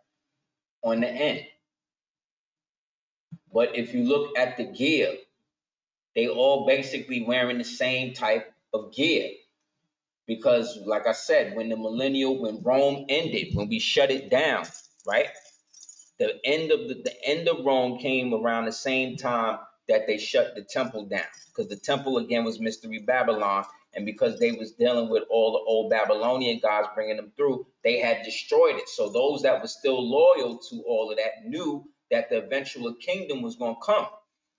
on the end. But if you look at the gear, they all basically wearing the same type of gear. Because, like I said, when when Rome ended, when we shut it down, right? The end of Rome came around the same time that they shut the temple down, because the temple again was Mystery Babylon, and because they was dealing with all the old Babylonian gods bringing them through, they had destroyed it. So those that were still loyal to all of that knew that the eventual kingdom was going to come.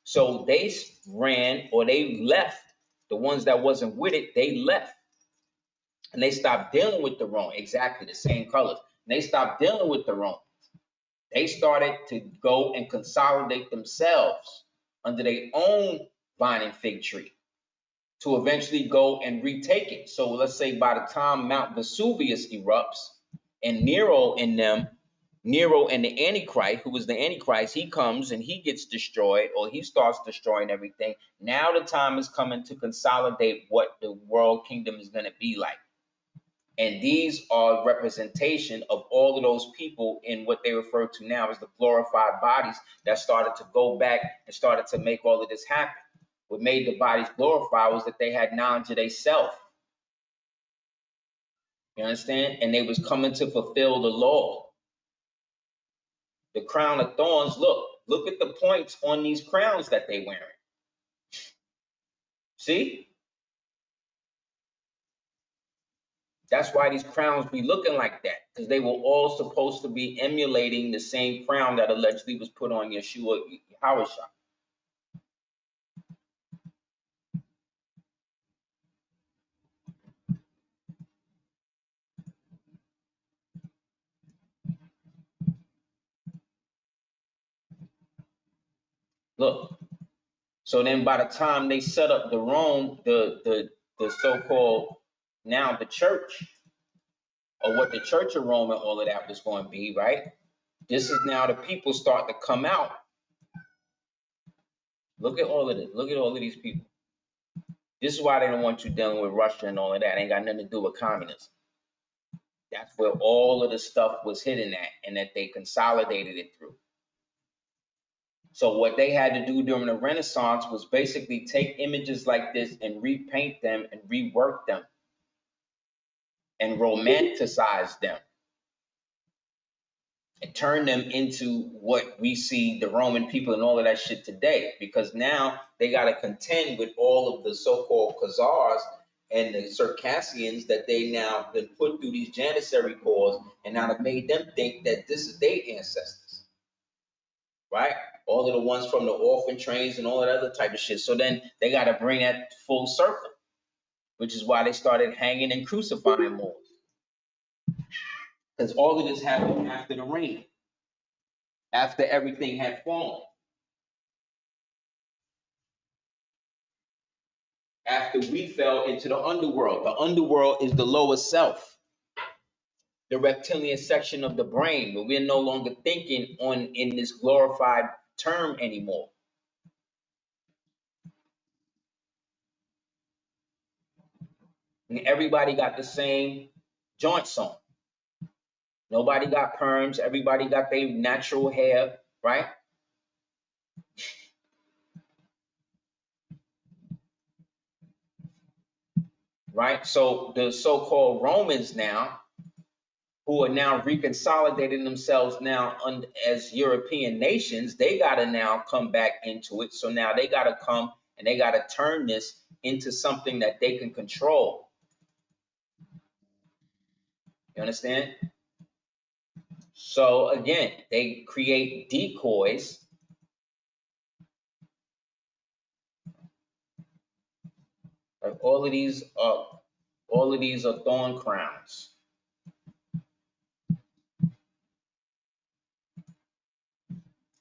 So they ran, or they left. The ones that wasn't with it, they left. And they stopped dealing with the Rome, exactly the same colors. And they stopped dealing with the Rome. They started to go and consolidate themselves under their own vine and fig tree to eventually go and retake it. So let's say by the time Mount Vesuvius erupts and Nero and the Antichrist, who was the Antichrist, he comes and he gets destroyed, or he starts destroying everything. Now the time is coming to consolidate what the world kingdom is going to be like. And these are representation of all of those people in what they refer to now as the glorified bodies that started to go back and started to make all of this happen. What made the bodies glorified was that they had knowledge of they self. You understand? And they was coming to fulfill the law. The crown of thorns, look at the points on these crowns that they wearing. See? That's why these crowns be looking like that, because they were all supposed to be emulating the same crown that allegedly was put on Yeshua Hawashah. So then by the time they set up the Rome, the so-called now the church, or what the Church of Rome and all of that was going to be, right? This is now the people start to come out. Look at all of this. Look at all of these people. This is why they don't want you dealing with Russia and all of that. It ain't got nothing to do with communism. That's where all of the stuff was hidden at, and that they consolidated it through. So what they had to do during the Renaissance was basically take images like this and repaint them and rework them and romanticize them and turn them into what we see the Roman people and all of that shit today. Because now they got to contend with all of the so-called Khazars and the Circassians that they now been put through these Janissary cores, and now have made them think that this is their ancestors, right? All of the ones from the orphan trains and all that other type of shit. So then they got to bring that full circle, which is why they started hanging and crucifying more. Because all of this happened after the reign, after everything had fallen. After we fell into the underworld. The underworld is the lower self, the reptilian section of the brain, where we're no longer thinking in this glorified term anymore. And everybody got the same joints on. Nobody got perms. Everybody got their natural hair, right? Right? So the so-called Romans now, who are now reconsolidating themselves now as European nations, they got to now come back into it. So now they got to come and they got to turn this into something that they can control. You understand? So again, they create decoys. Like all of these are thorn crowns.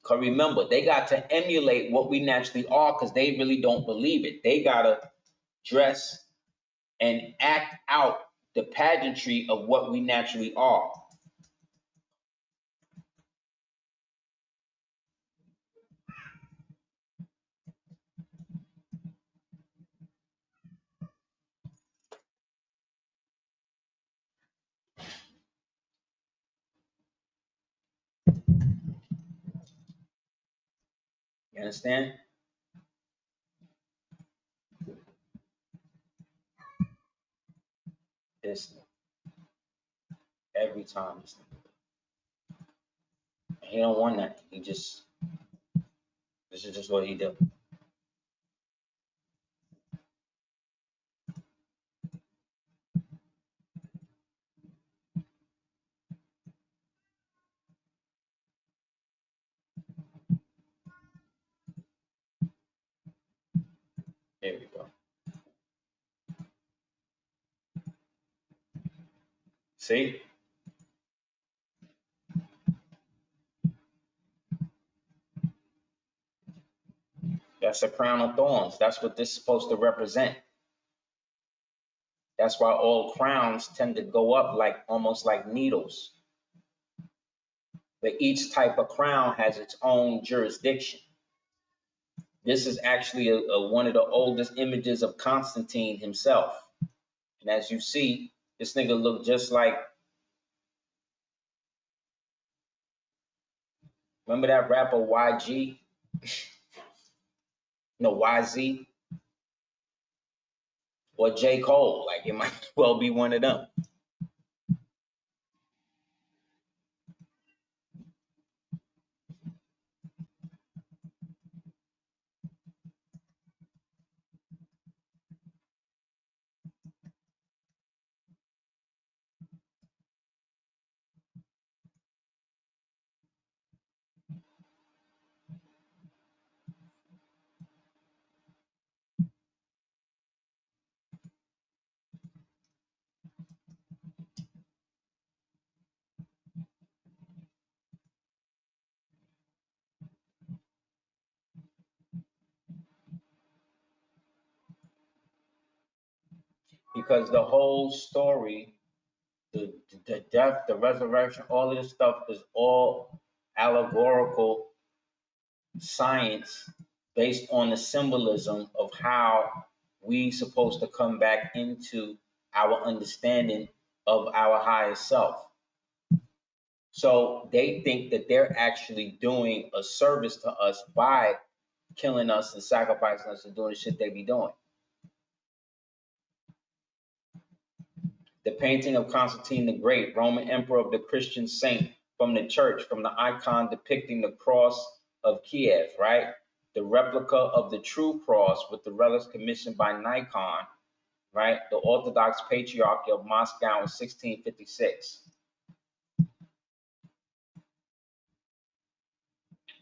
Because remember, they got to emulate what we naturally are, because they really don't believe it. They got to dress and act out the pageantry of what we naturally are. You understand? This every time. He don't want that. This is just what he do. There we go. See? That's a crown of thorns. That's what this is supposed to represent. That's why all crowns tend to go up like almost like needles. But each type of crown has its own jurisdiction. This is actually one of the oldest images of Constantine himself. And as you see, this nigga look just like, remember that rapper YG? No, YZ? Or J. Cole. Like, it might well be one of them. because the whole story, the death, the resurrection, all of this stuff is all allegorical science based on the symbolism of how we supposed to come back into our understanding of our higher self. So they think that they're actually doing a service to us by killing us and sacrificing us and doing the shit they be doing. The painting of Constantine the Great, Roman emperor of the Christian saint, from the church, from the icon depicting the cross of Kiev, right? The replica of the true cross with the relics commissioned by Nikon, right? The Orthodox Patriarchy of Moscow in 1656.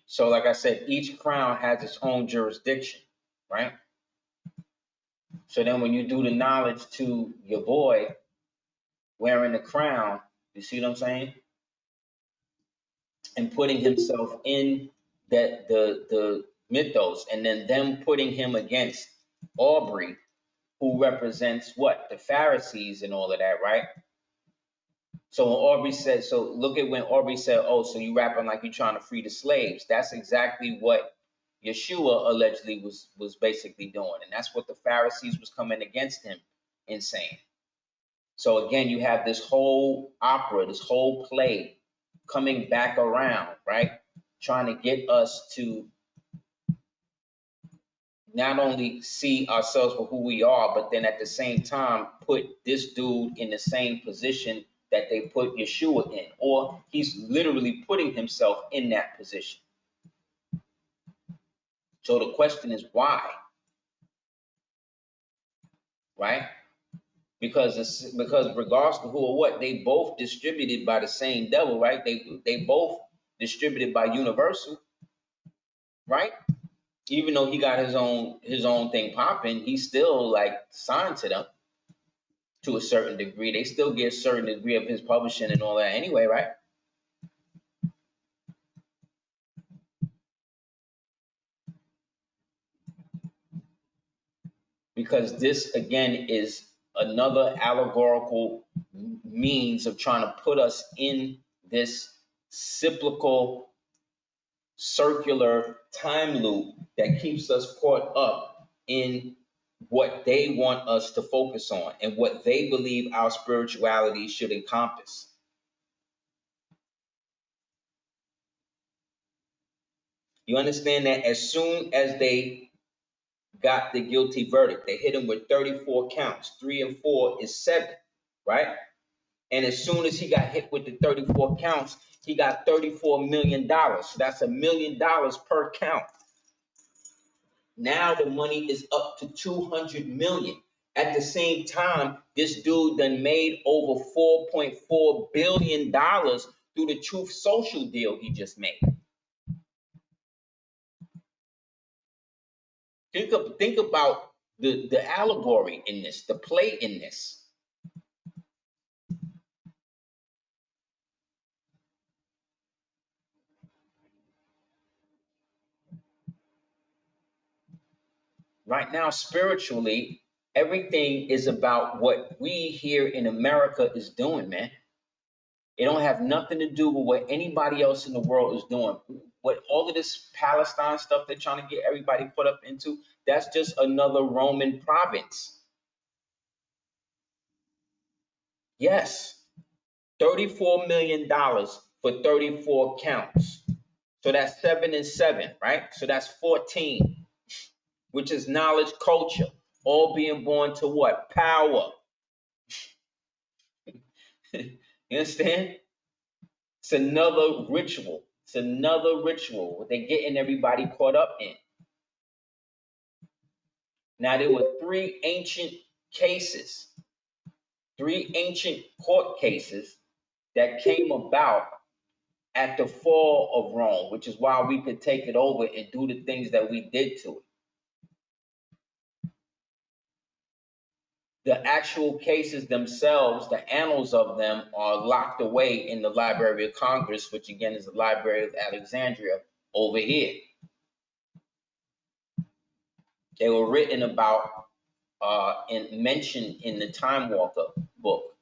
So like I said, each crown has its own jurisdiction, right? So then when you do the knowledge to your boy wearing the crown, you see what I'm saying? And putting himself in that the mythos, and then them putting him against Aubrey, who represents what? The Pharisees and all of that, right? So when Aubrey said, so look at when Aubrey said, oh, so you rapping like you're trying to free the slaves. That's exactly what Yeshua allegedly was basically doing. And that's what the Pharisees was coming against him and saying. So again, you have this whole opera, this whole play coming back around, right? Trying to get us to not only see ourselves for who we are, but then at the same time put this dude in the same position that they put Yeshua in, or he's literally putting himself in that position. So the question is why, right? Because regardless to who or what, they both distributed by the same devil, right? They both distributed by universal, right? Even though he got his own thing popping, he's still like signed to them to a certain degree. They still get a certain degree of his publishing and all that anyway, right? Because this again is another allegorical means of trying to put us in this cyclical circular time loop that keeps us caught up in what they want us to focus on and what they believe our spirituality should encompass. You understand that as soon as they got the guilty verdict, they hit him with 34 counts. 3 and 4 is 7, right? And as soon as he got hit with the 34 counts, he got $34 million. So that's $1 million per count. Now the money is up to 200 million. At the same time, this dude done made over $4.4 billion through the Truth Social deal he just made. Think about the allegory in this, the play in this. Right now, spiritually, everything is about what we here in America is doing, man. It don't have nothing to do with what anybody else in the world is doing. What all of this Palestine stuff they're trying to get everybody put up into, that's just another Roman province. Yes, $34 million for 34 counts. So that's 7 and 7, right? So that's 14, which is knowledge, culture, all being born to what? Power. You understand? It's another ritual. It's another ritual what they're getting everybody caught up in. Now, there were three ancient cases, three ancient court cases that came about at the fall of Rome, which is why we could take it over and do the things that we did to it. The actual cases themselves, the annals of them, are locked away in the Library of Congress, which again is the Library of Alexandria over here. They were written about and mentioned in the Time Walker book.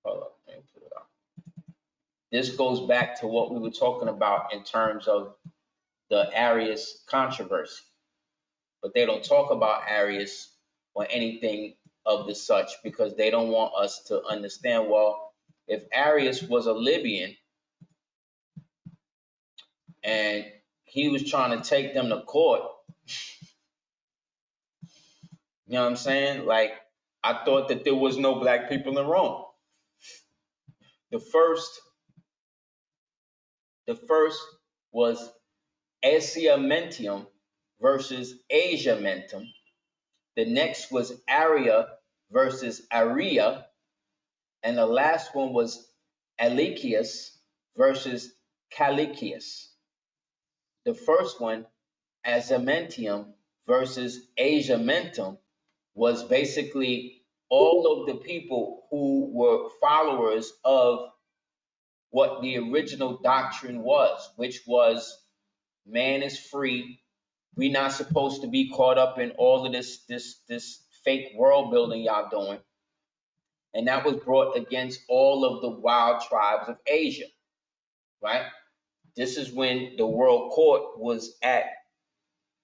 Hold up, let me put it up. This goes back to what we were talking about in terms of the Arius controversy, but they don't talk about Arius or anything of the such because they don't want us to understand, well, if Arius was a Libyan and he was trying to take them to court, you know what I'm saying? Like, I thought that there was no black people in Rome. The first was Aseer versus Asia. The next was Aria versus Aria. And the last one was Alicius versus Calicius. The first one, Asamentium versus Asiamentum, was basically all of the people who were followers of what the original doctrine was, which was man is free. We're not supposed to be caught up in all of this fake world building y'all doing. And that was brought against all of the wild tribes of Asia, right? This is when the world court was at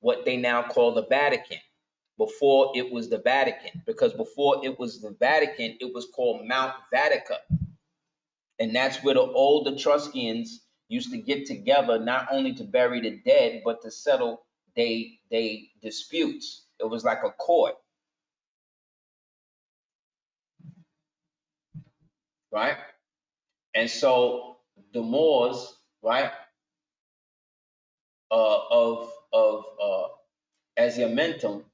what they now call the Vatican. Before it was the Vatican, because before it was the Vatican, it was called Mount Vatica. And that's where the old Etruscans used to get together, not only to bury the dead, but to settle they disputes. It was like a court, right? And so the Moors, right, of Asiamentum,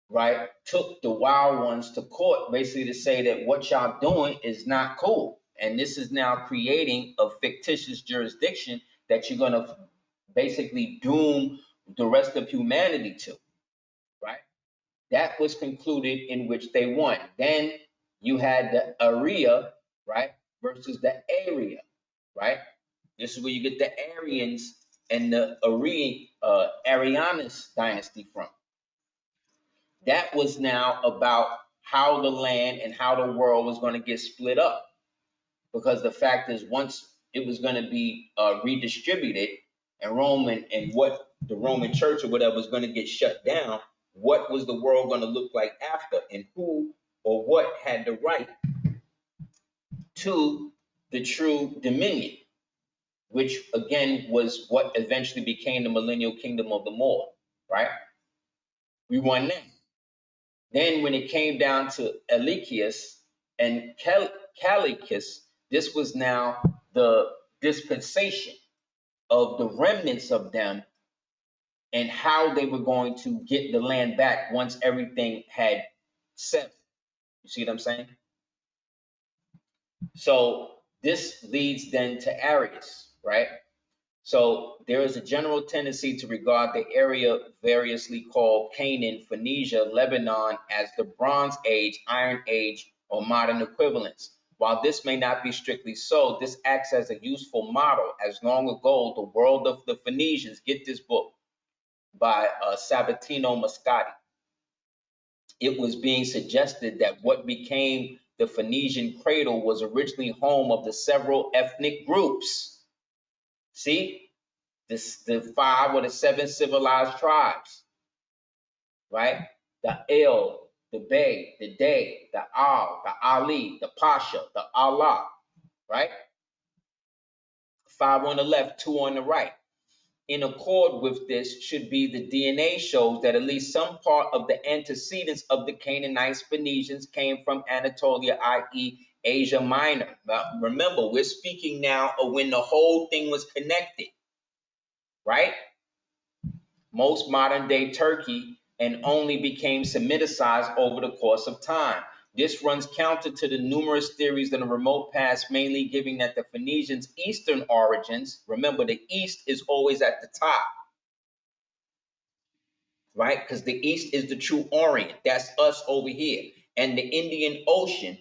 right, took the wild ones to court, basically to say that what y'all doing is not cool. And this is now creating a fictitious jurisdiction that you're gonna basically doom the rest of humanity to, right? That was concluded in which they won. Then you had the Aria, right, versus the Area, right? This is where you get the Aryans and the Aerianus dynasty from. That was now about how the land and how the world was going to get split up. Because the fact is, once it was going to be redistributed, and Rome and what the Roman Church or whatever was going to get shut down, what was the world going to look like after, and who or what had the right to the true dominion, which again was what eventually became the millennial kingdom of the Moor, right? We won that. Then when it came down to Alicius and Calicus, this was now the dispensation of the remnants of them and how they were going to get the land back once everything had settled. You see what I'm saying? So this leads then to Arius, right? So there is a general tendency to regard the area variously called Canaan, Phoenicia, Lebanon as the Bronze Age, Iron Age, or modern equivalents. While this may not be strictly so, this acts as a useful model, as long ago the world of the Phoenicians, get this book by Sabatino Mascati. It was being suggested that what became the Phoenician cradle was originally home of the several ethnic groups. See, the 5 or the 7 civilized tribes, right? The El, the Bey, the Dey, the Al, the Ali, the Pasha, the Allah, right? 5 on the left, 2 on the right. In accord with this should be the DNA shows that at least some part of the antecedents of the Canaanites, Phoenicians came from Anatolia, i.e. Asia Minor. Now, remember, we're speaking now of when the whole thing was connected, right? Most modern day Turkey and only became Semiticized over the course of time. This runs counter to the numerous theories in the remote past, mainly giving that the Phoenicians' eastern origins, remember the east is always at the top, right? Because the east is the true Orient, that's us over here. And the Indian Ocean,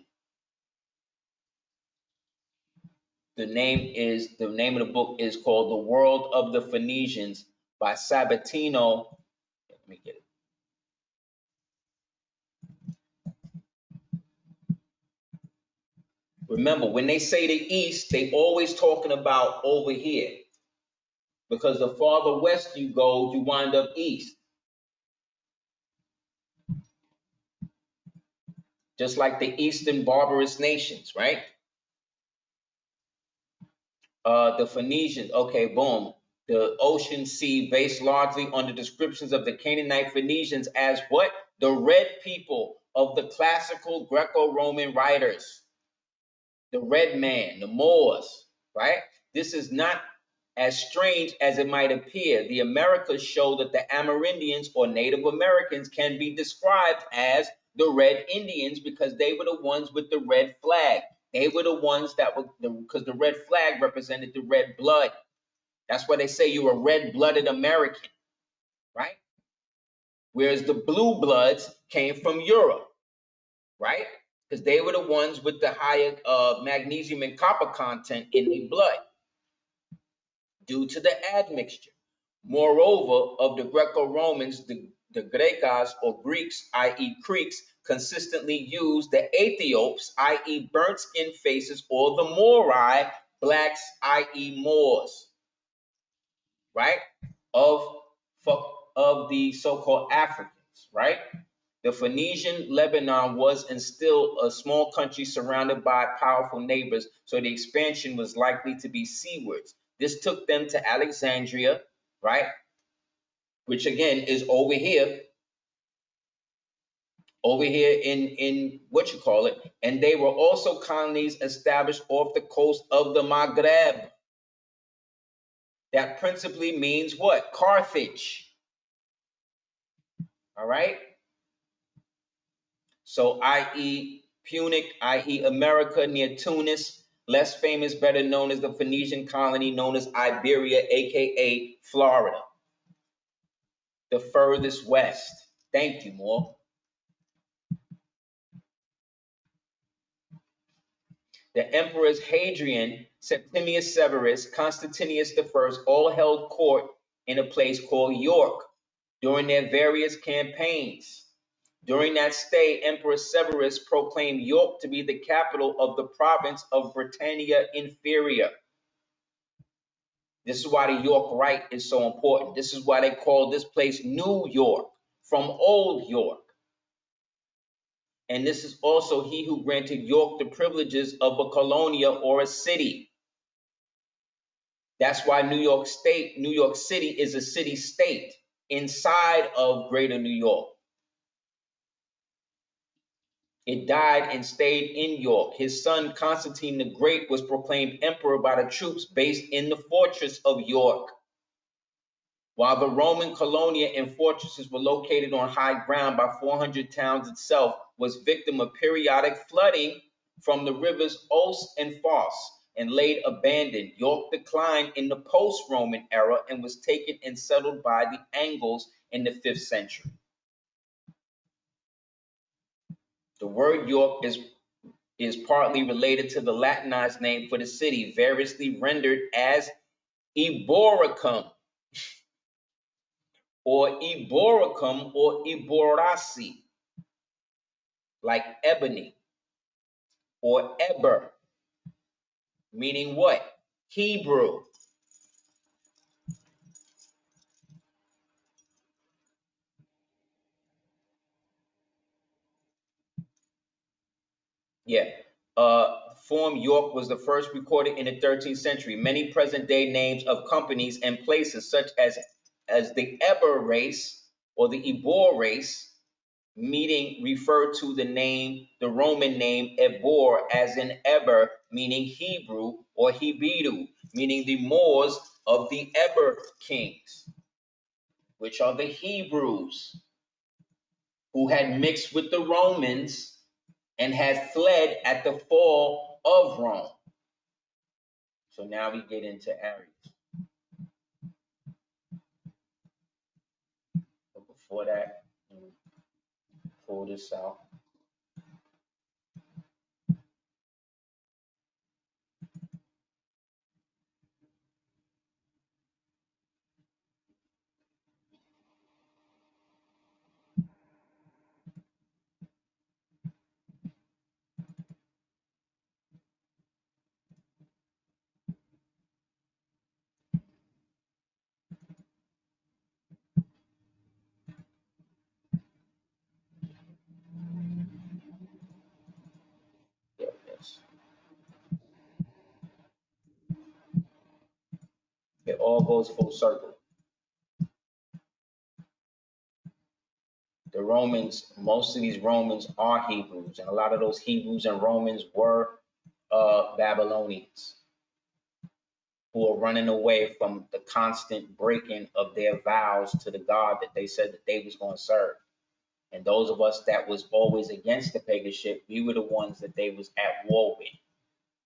the name of the book is called The World of the Phoenicians, by Sabatino. Let me get it. Remember, when they say the East, they always talking about over here. Because the farther west you go, you wind up east. Just like the Eastern barbarous nations, right? The Phoenicians, okay, boom. The ocean sea based largely on the descriptions of the Canaanite Phoenicians as what? The red people of the classical Greco-Roman writers. The red man, the Moors, right? This is not as strange as it might appear. The Americas show that the Amerindians or Native Americans can be described as the red Indians because they were the ones with the red flag. They were the ones that were, because the red flag represented the red blood. That's why they say you're a red-blooded American, right? Whereas the blue bloods came from Europe, right? Because they were the ones with the higher magnesium and copper content in the blood due to the admixture. Moreover, of the Greco-Romans, the Grecas or Greeks, i.e. Creeks, consistently used the Ethiops, i.e. burnt skin faces, or the Morai, blacks, i.e. Moors, right? Of the so-called Africans, right? The Phoenician Lebanon was and still a small country surrounded by powerful neighbors, so the expansion was likely to be seawards. This took them to Alexandria, right? Which again is over here in what you call it. And they were also colonies established off the coast of the Maghreb. That principally means what? Carthage. All right? So, i.e. Punic, i.e. America near Tunis, less famous, better known as the Phoenician colony known as Iberia, aka Florida. The furthest west. Thank you, Moore. The emperors Hadrian, Septimius Severus, Constantius I all held court in a place called York during their various campaigns. During that stay, Emperor Severus proclaimed York to be the capital of the province of Britannia Inferior. This is why the York Rite is so important. This is why they call this place New York, from Old York. And this is also he who granted York the privileges of a colonia or a city. That's why New York City is a city-state inside of Greater New York. It died and stayed in York. His son, Constantine the Great, was proclaimed emperor by the troops based in the fortress of York. While the Roman colonia and fortresses were located on high ground by 400 towns itself was victim of periodic flooding from the rivers Ouse and Foss and laid abandoned. York declined in the post-Roman era and was taken and settled by the Angles in the 5th century. The word York is partly related to the Latinized name for the city, variously rendered as Eboracum, or Eboracum, or Eborasi, like ebony, or Eber, meaning what? Hebrew. Yeah. Form York was the first recorded in the 13th century. Many present-day names of companies and places, such as the Eber race or the Ebor race, meaning refer to the Roman name Ebor, as in Eber, meaning Hebrew, or Hebedu, meaning the Moors of the Eber kings, which are the Hebrews, who had mixed with the Romans and had fled at the fall of Rome. So now we get into Arius. But before that, let me pull this out. all goes full circle. The Romans, most of these Romans are Hebrews, and a lot of those Hebrews and Romans were Babylonians who are running away from the constant breaking of their vows to the God that they said that they was going to serve. And those of us that was always against the paganship, we were the ones that they was at war with,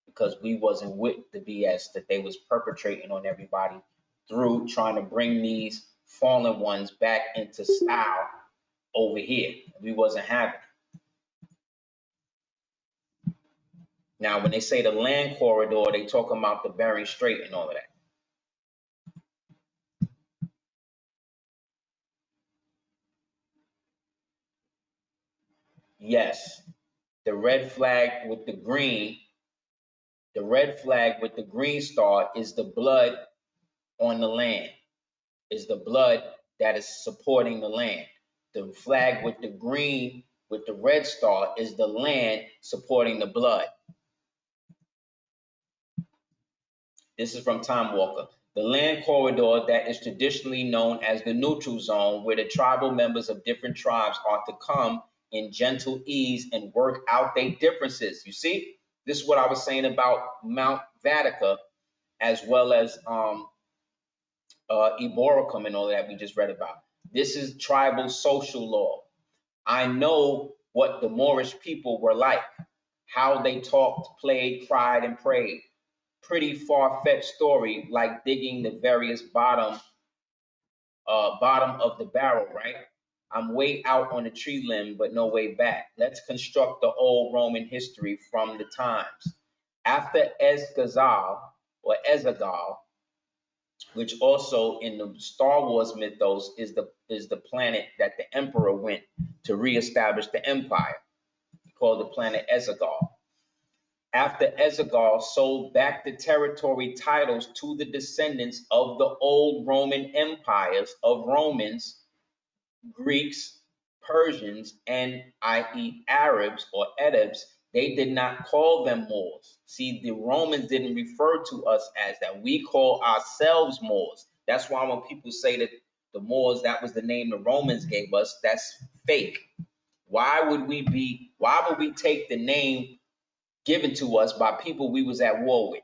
because we wasn't with the BS that they was perpetrating on everybody through trying to bring these fallen ones back into style over here. We wasn't having it. Now, when they say the land corridor, they talking about the Bering Strait and all of that. Yes, the red flag with the green star is the blood on the land, is the blood that is supporting the land. The flag with the green, with the red star, is the land supporting the blood. This is from Time Walker. The land corridor that is traditionally known as the neutral zone, where the tribal members of different tribes are to come in gentle ease and work out their differences. You see, this is what I was saying about Mount Vatica, as well as Eboracum and all that we just read about. This is tribal social law. I know what the Moorish people were like, how they talked, played, cried, and prayed. Pretty far-fetched story, like digging the various bottom of the barrel, right? I'm way out on a tree limb, but no way back. Let's construct the old Roman history from the times. After Es-Zaghal, which also in the Star Wars mythos is the planet that the emperor went to reestablish the empire, called the planet Es-Zaghal. After Es-Zaghal sold back the territory titles to the descendants of the old Roman empires of Romans, Greeks, Persians, and i.e. Arabs or Edebs, they did not call them Moors. See, the Romans didn't refer to us as that. We call ourselves Moors. That's why when people say that the Moors, that was the name the Romans gave us, that's fake. Why would we take the name given to us by people we was at war with?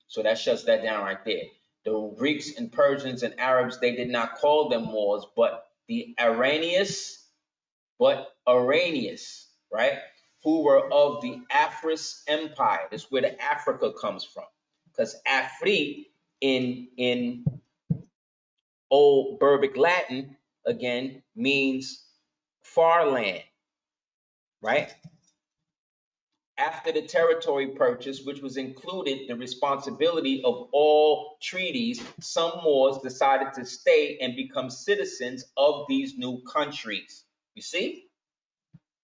So that shuts that down right there. The Greeks and Persians and Arabs, they did not call them Moors, but the Aryanius, right? Who were of the Afrius Empire. That's where the Africa comes from. Because Afri in old Berbic Latin, again, means far land, right? After the territory purchase, which was included the responsibility of all treaties, some Moors decided to stay and become citizens of these new countries. You see?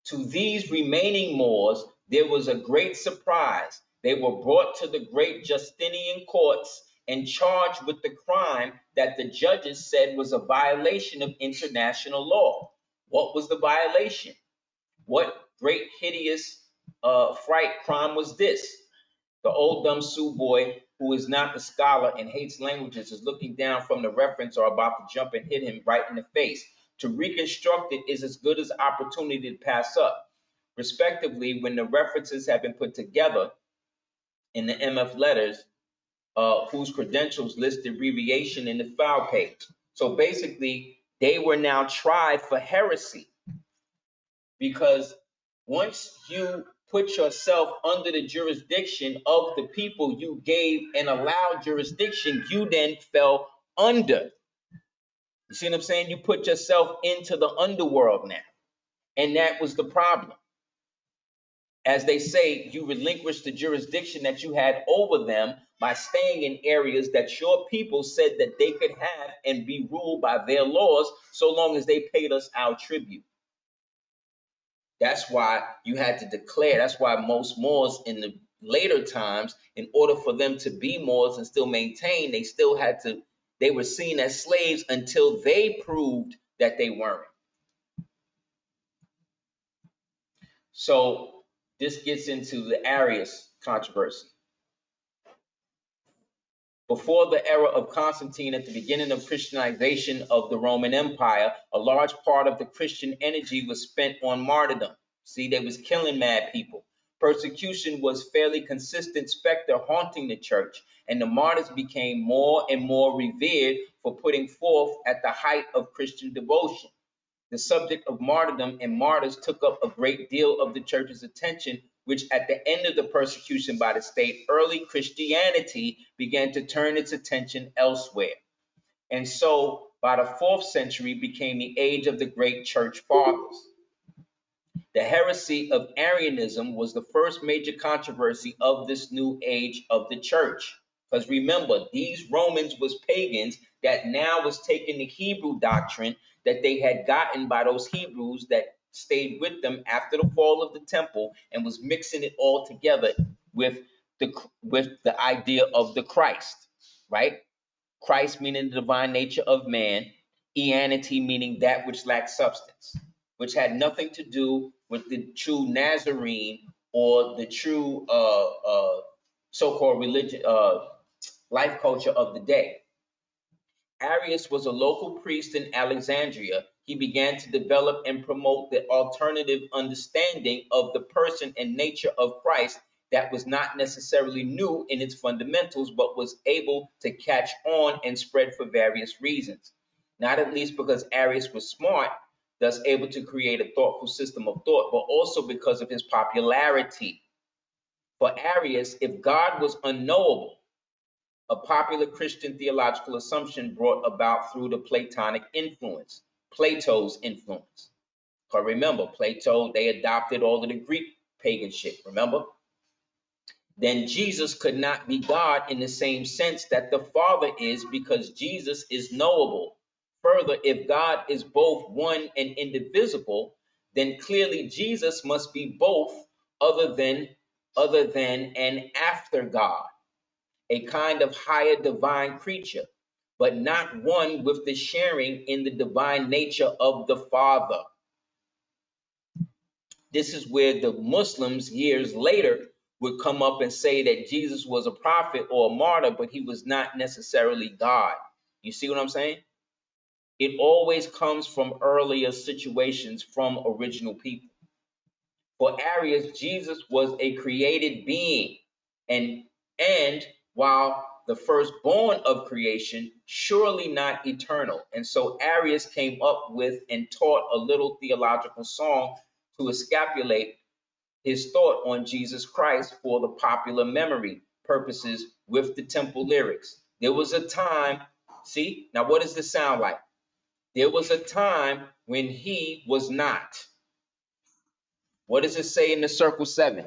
To these remaining Moors, there was a great surprise. They were brought to the great Justinian courts and charged with the crime that the judges said was a violation of international law. What was the violation? What great hideous crime was this? The old dumb Sioux boy, who is not a scholar and hates languages, is looking down from the reference or about to jump and hit him right in the face. To reconstruct it is as good as opportunity to pass up. Respectively, when the references have been put together in the MF letters, whose credentials list the abbreviation in the file page. So basically, they were now tried for heresy, because once you put yourself under the jurisdiction of the people you gave and allowed jurisdiction, you then fell under. You see what I'm saying? You put yourself into the underworld now. And that was the problem. As they say, you relinquished the jurisdiction that you had over them by staying in areas that your people said that they could have and be ruled by their laws so long as they paid us our tribute. That's why you had to declare. That's why most Moors in the later times, in order for them to be Moors and still maintain, they were seen as slaves until they proved that they weren't. So this gets into the Arius controversy. Before the era of Constantine, at the beginning of Christianization of the Roman Empire, a large part of the Christian energy was spent on martyrdom. See, they was killing mad people. Persecution was fairly consistent specter haunting the church, and the martyrs became more and more revered for putting forth at the height of Christian devotion. The subject of martyrdom and martyrs took up a great deal of the church's attention, which at the end of the persecution by the state, early Christianity began to turn its attention elsewhere. And so by the 4th century became the age of the great church fathers. The heresy of Arianism was the first major controversy of this new age of the church. Because remember, these Romans was pagans that now was taking the Hebrew doctrine that they had gotten by those Hebrews that stayed with them after the fall of the temple and was mixing it all together with the idea of the Christ, right? Christ meaning the divine nature of man, Christ-ianity meaning that which lacks substance, which had nothing to do with the true Nazarene or the true so-called religion, life culture of the day. Arius was a local priest in Alexandria. He began to develop and promote the alternative understanding of the person and nature of Christ that was not necessarily new in its fundamentals, but was able to catch on and spread for various reasons. Not at least because Arius was smart, thus able to create a thoughtful system of thought, but also because of his popularity. For Arius, if God was unknowable, a popular Christian theological assumption brought about through the Platonic influence, Plato's influence. Because remember, Plato, they adopted all of the Greek pagan shit, remember? Then Jesus could not be God in the same sense that the Father is, because Jesus is knowable. Further, if God is both one and indivisible, then clearly Jesus must be both other than and after God, a kind of higher divine creature, but not one with the sharing in the divine nature of the Father. This is where the Muslims years later would come up and say that Jesus was a prophet or a martyr, but he was not necessarily God. You see what I'm saying? It always comes from earlier situations from original people. For Arius, Jesus was a created being, and while the firstborn of creation, surely not eternal. And so Arius came up with and taught a little theological song to escapulate his thought on Jesus Christ for the popular memory purposes with the temple lyrics. There was a time, see, now what does this sound like? There was a time when he was not. What does it say in the circle 7?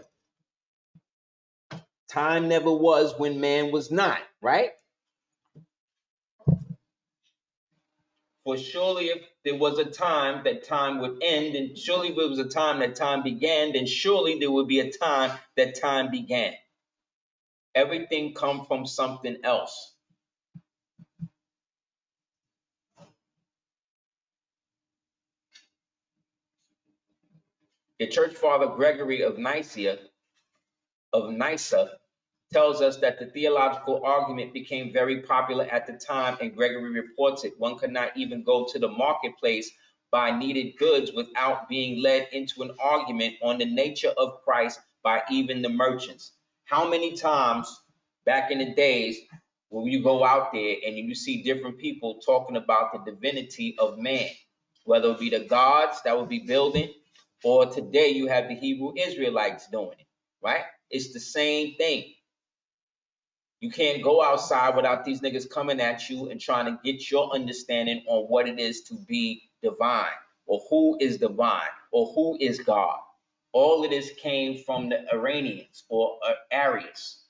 Time never was when man was not, right? For surely if there was a time that time would end, and surely if there was a time that time began, then surely there would be a time that time began. Everything comes from something else. The church father Gregory of Nyssa tells us that the theological argument became very popular at the time, and Gregory reports it. One could not even go to the marketplace buy needed goods without being led into an argument on the nature of Christ by even the merchants. How many times back in the days when you go out there and you see different people talking about the divinity of man, whether it be the gods that would be building, or today you have the Hebrew Israelites doing it, right? It's the same thing. You can't go outside without these niggas coming at you and trying to get your understanding on what it is to be divine, or who is divine, or who is God. All of this came from the Iranians or Arius,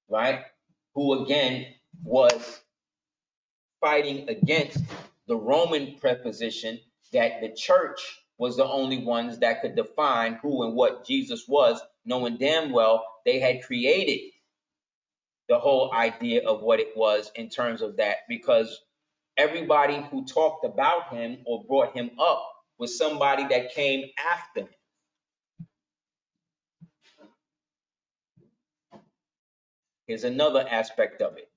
right? Who again was fighting against the Roman preposition that the church was the only ones that could define who and what Jesus was, knowing damn well they had created the whole idea of what it was in terms of that, because everybody who talked about him or brought him up was somebody that came after him. Here's another aspect of it.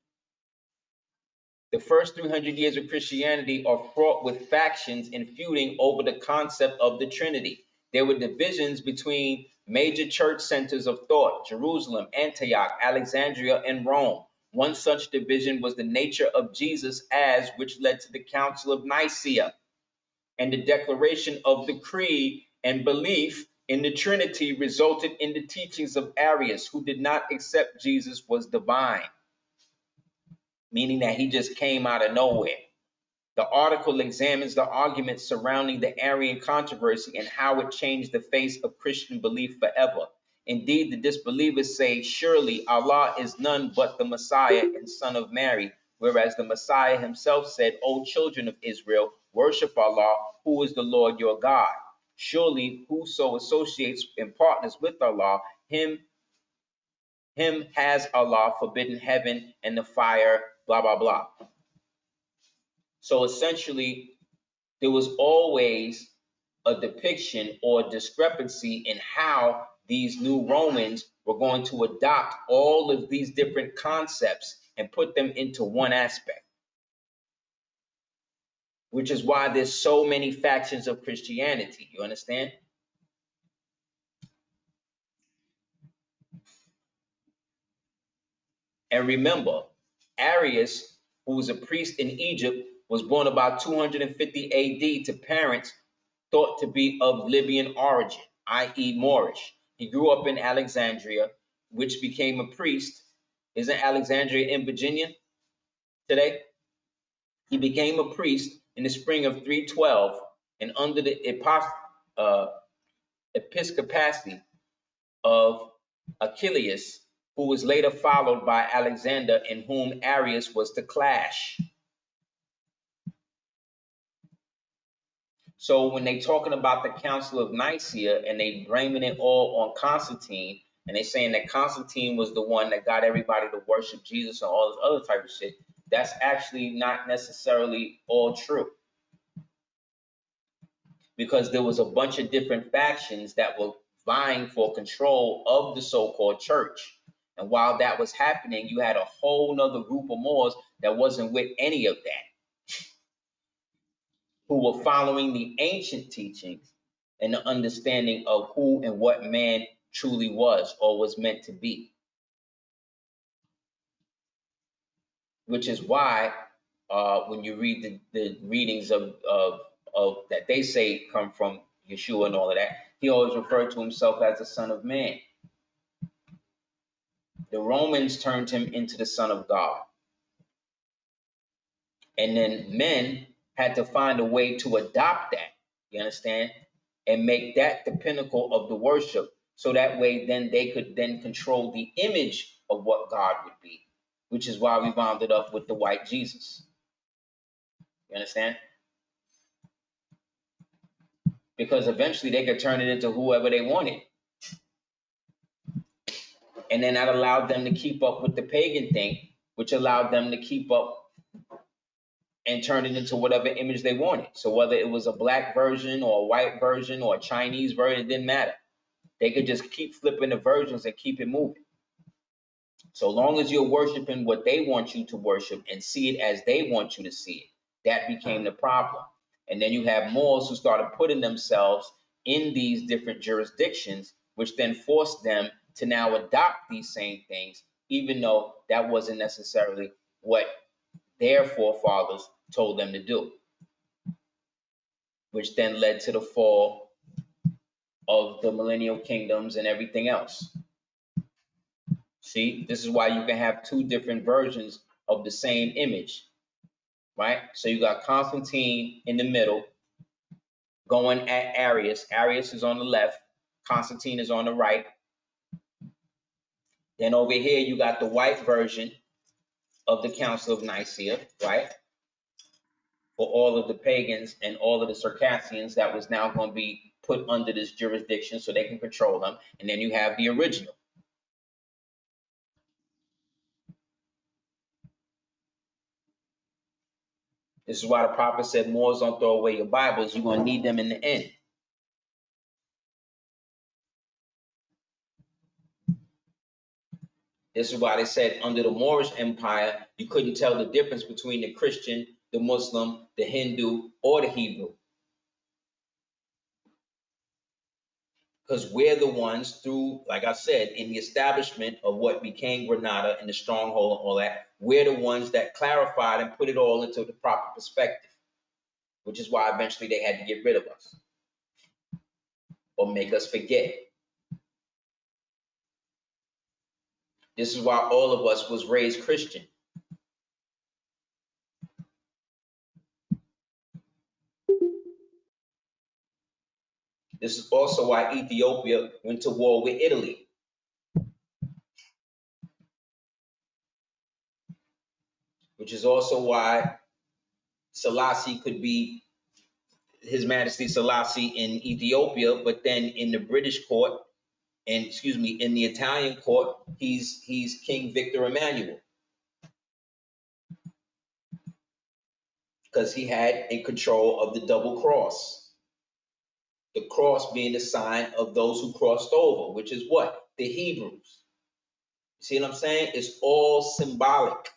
The first 300 years of Christianity are fraught with factions and feuding over the concept of the Trinity. There were divisions between major church centers of thought: Jerusalem, Antioch, Alexandria, and Rome. One such division was the nature of Jesus as, which led to the Council of Nicaea and the declaration of the creed, and belief in the Trinity resulted in the teachings of Arius, who did not accept Jesus was divine, meaning that he just came out of nowhere. The article examines the arguments surrounding the Arian controversy and how it changed the face of Christian belief forever. Indeed, the disbelievers say, surely Allah is none but the Messiah and Son of Mary, whereas the Messiah himself said, O children of Israel, worship Allah, who is the Lord your God. Surely whoso associates and partners with Allah, him has Allah forbidden heaven and the fire, blah, blah, blah. So essentially, there was always a depiction or discrepancy in how these new Romans were going to adopt all of these different concepts and put them into one aspect, which is why there's so many factions of Christianity. You understand? And remember, Arius, who was a priest in Egypt, was born about 250 AD to parents thought to be of Libyan origin, i.e. Moorish. He grew up in Alexandria, which became a priest. Isn't Alexandria in Virginia today? He became a priest in the spring of 312 and under the episcopacy of Achilles, who was later followed by Alexander, in whom Arius was to clash. So when they talking about the Council of Nicaea and they blaming it all on Constantine, and they saying that Constantine was the one that got everybody to worship Jesus and all this other type of shit, that's actually not necessarily all true. Because there was a bunch of different factions that were vying for control of the so-called church. And while that was happening, you had a whole nother group of Moors that wasn't with any of that, who were following the ancient teachings and the understanding of who and what man truly was or was meant to be. Which is why when you read the readings of that they say come from Yeshua and all of that, he always referred to himself as the Son of Man. The Romans turned him into the Son of God. And then men had to find a way to adopt that, you understand, and make that the pinnacle of the worship. So that way then they could then control the image of what God would be, which is why we rounded up with the white Jesus. You understand? Because eventually they could turn it into whoever they wanted. And then that allowed them to keep up with the pagan thing, which allowed them to keep up and turn it into whatever image they wanted. So whether it was a black version or a white version or a Chinese version, it didn't matter. They could just keep flipping the versions and keep it moving. So long as you're worshiping what they want you to worship and see it as they want you to see it, that became the problem. And then you have Moors who started putting themselves in these different jurisdictions, which then forced them to now adopt these same things, even though that wasn't necessarily what their forefathers told them to do, which then led to the fall of the millennial kingdoms and everything else. See, this is why you can have two different versions of the same image, right? So you got Constantine in the middle going at Arius. Arius is on the left. Constantine is on the right. Then over here, you got the white version of the Council of Nicaea, right? For all of the pagans and all of the Circassians that was now going to be put under this jurisdiction so they can control them. And then you have the original. This is why the prophet said, Moors, don't throw away your Bibles. You're going to need them in the end. This is why they said under the Moorish Empire, you couldn't tell the difference between the Christian, the Muslim, the Hindu, or the Hebrew. Because we're the ones through, like I said, in the establishment of what became Granada and the stronghold and all that, we're the ones that clarified and put it all into the proper perspective, which is why eventually they had to get rid of us or make us forget. This is why all of us was raised Christian. This is also why Ethiopia went to war with Italy. Which is also why Selassie could be His Majesty Selassie in Ethiopia, but then in the British court, and excuse me, in the Italian court, he's King Victor Emmanuel. Because he had in control of the double cross. The cross being the sign of those who crossed over, which is what? The Hebrews. You see what I'm saying? It's all symbolic.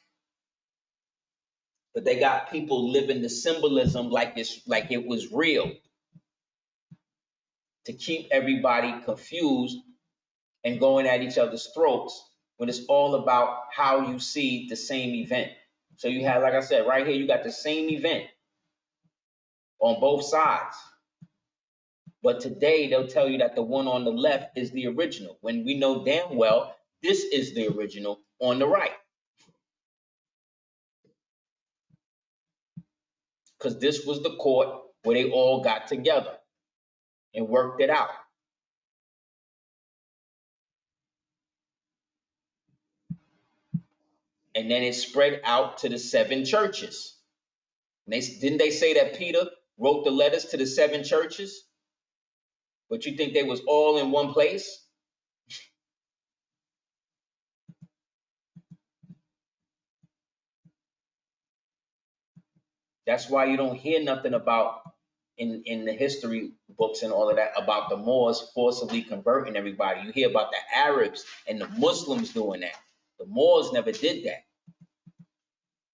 But they got people living the symbolism like it was real. To keep everybody confused and going at each other's throats when it's all about how you see the same event. So you have, like I said, right here, you got the same event on both sides. But today they'll tell you that the one on the left is the original, when we know damn well this is the original on the right. Because this was the court where they all got together and worked it out. And then it spread out to the 7 churches. And didn't they say that Peter wrote the letters to the 7 churches? But you think they was all in one place? That's why you don't hear nothing about in the history books and all of that about the Moors forcibly converting everybody. You hear about the Arabs and the Muslims doing that. The Moors never did that.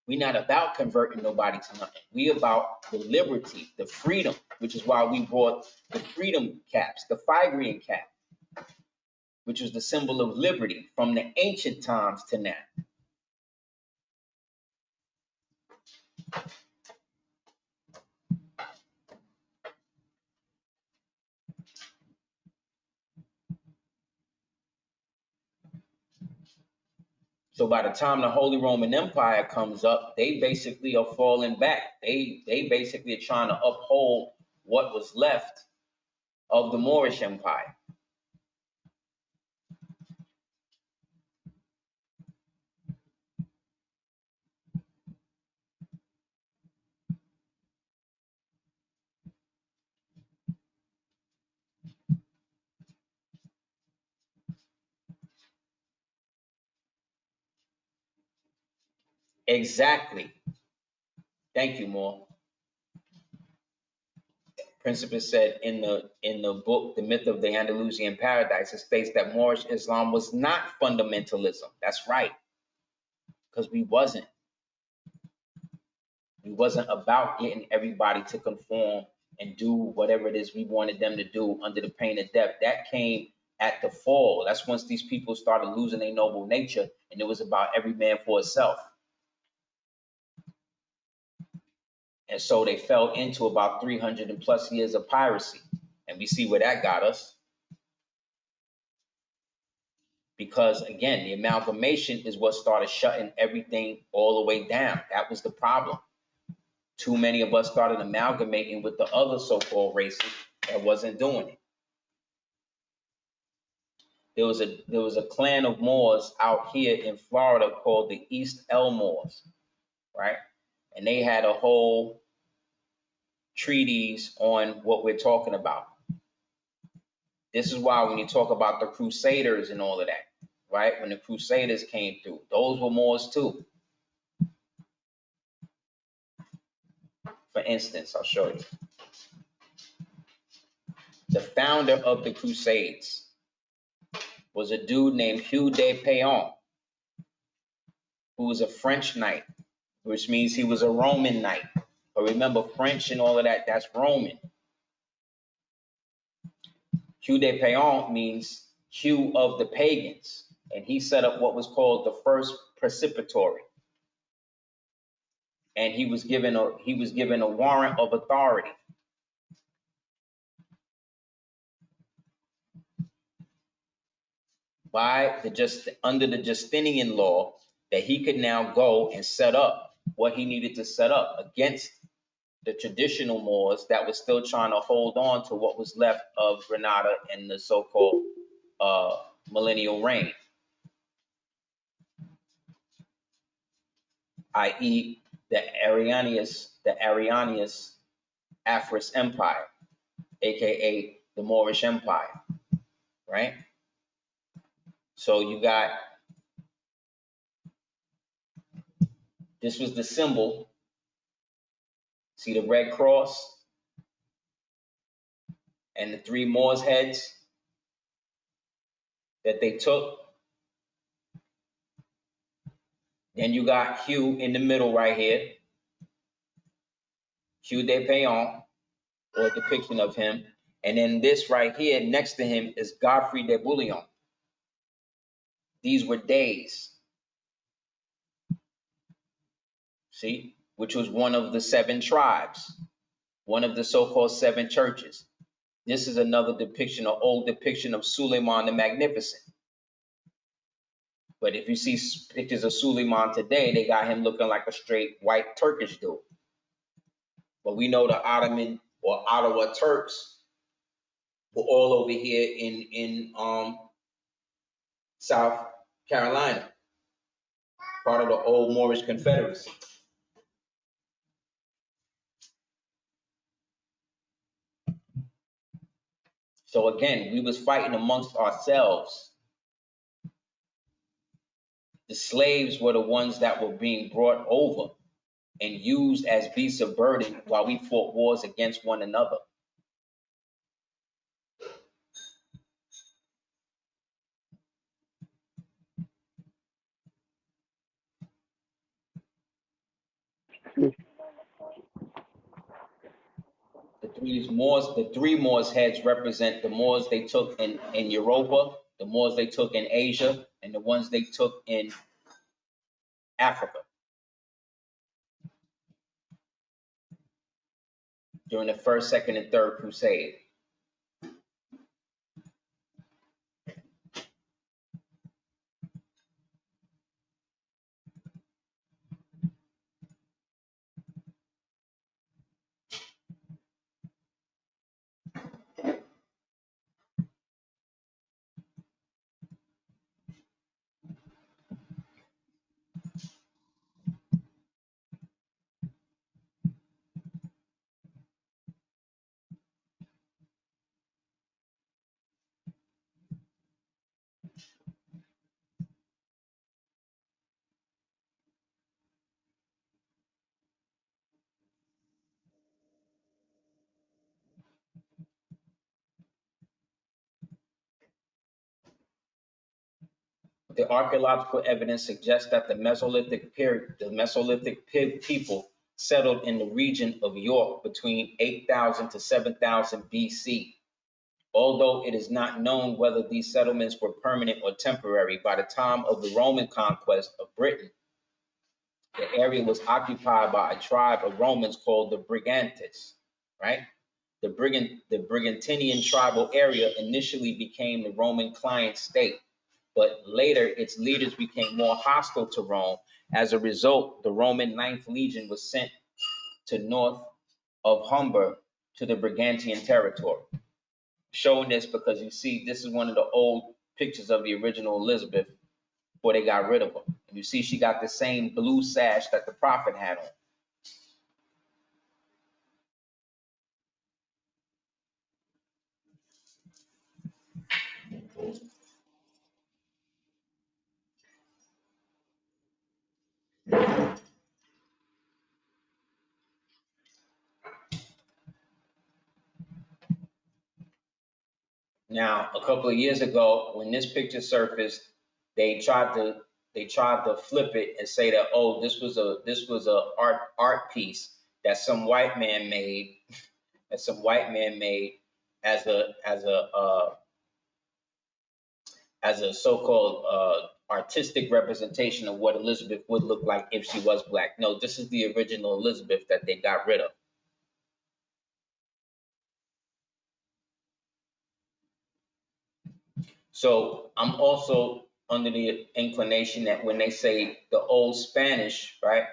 We're not about converting nobody to nothing. We about the liberty, the freedom, which is why we brought the freedom caps, the Phrygian cap, which was the symbol of liberty from the ancient times to now. So by the time the Holy Roman Empire comes up, they basically are falling back. They basically are trying to uphold what was left of the Moorish Empire. Exactly. Thank you, Moore. Principus said in the book, The Myth of the Andalusian Paradise, it states that Moorish Islam was not fundamentalism. That's right. Because we wasn't. We wasn't about getting everybody to conform and do whatever it is we wanted them to do under the pain of death. That came at the fall. That's once these people started losing their noble nature, and it was about every man for himself. And so they fell into about 300 and plus years of piracy. And we see where that got us. Because again, the amalgamation is what started shutting everything all the way down. That was the problem. Too many of us started amalgamating with the other so-called races that wasn't doing it. There was a clan of Moors out here in Florida called the East Moors, right? And they had a whole treatise on what we're talking about. This is why when you talk about the Crusaders and all of that, right? When the Crusaders came through, those were Moors too. For instance, I'll show you. The founder of the Crusades was a dude named Hugh de Payon. who was a French knight, which means he was a Roman knight. But remember, French and all of that, that's Roman. Hugh de Payon means Hugh of the pagans. And he set up what was called the first precipitory. And he was given a warrant of authority. Under the Justinian law, that he could now go and set up what he needed to set up against the traditional Moors that was still trying to hold on to what was left of Granada and the so-called Millennial Reign, i.e. the Aryanius Afrius Empire, aka the Moorish Empire, right? So you got, this was the symbol. See the red cross and the three Moors heads that they took. Then you got Hugh in the middle right here. Hugh de Payon, or a depiction of him. And then this right here next to him is Godfrey de Bouillon. These were days. See, which was one of the 7 tribes, one of the so-called 7 churches. This is another depiction, an old depiction of Suleiman the Magnificent. But if you see pictures of Suleiman today, they got him looking like a straight white Turkish dude. But we know the Ottoman or Ottawa Turks were all over here in South Carolina, part of the old Moorish Confederacy. So again, we was fighting amongst ourselves. The slaves were the ones that were being brought over and used as beasts of burden while we fought wars against one another. The three Moors heads represent the Moors they took in Europa, the Moors they took in Asia, and the ones they took in Africa during the first, second, and third crusade. The archaeological evidence suggests that the Mesolithic people settled in the region of York between 8,000 to 7,000 BC. Although it is not known whether these settlements were permanent or temporary, by the time of the Roman conquest of Britain, the area was occupied by a tribe of Romans called the Brigantes, right? The Brigantinian tribal area initially became the Roman client state, but later its leaders became more hostile to Rome. As a result, the Roman Ninth Legion was sent to north of Humber to the Brigantian territory. Showing this because you see, this is one of the old pictures of the original Elizabeth before they got rid of her. And you see she got the same blue sash that the prophet had on. Now, a couple of years ago, when this picture surfaced, they tried to they tried to flip it and say that, oh, this was a art piece that some white man made, that some white man made as a so-called artistic representation of what Elizabeth would look like if she was black. No, this is the original Elizabeth that they got rid of. So I'm also under the inclination that when they say the old Spanish, right,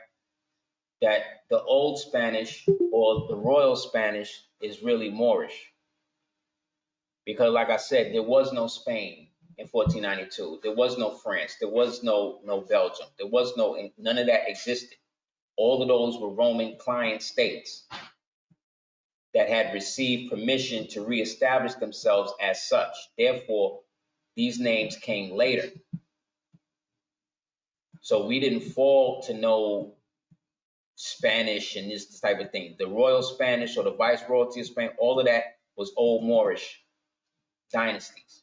that the old Spanish or the royal Spanish is really Moorish. Because like I said, there was no Spain in 1492. There was no France. There was no Belgium. There was none of that existed. All of those were Roman client states that had received permission to reestablish themselves as such. Therefore, these names came later. So we didn't fall to know Spanish and this type of thing. The royal Spanish or the viceroyalty of Spain, all of that was old Moorish dynasties.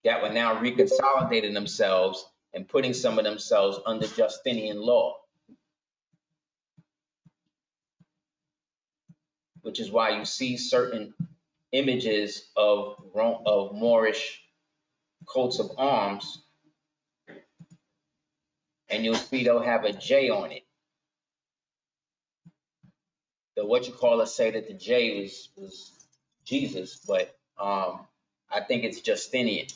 That were now reconsolidating themselves and putting some of themselves under Justinian law. Which is why you see certain images of Moorish coats of arms, and you'll see they'll have a J on it. The what you call us say that the J was Jesus, but I think it's Justinian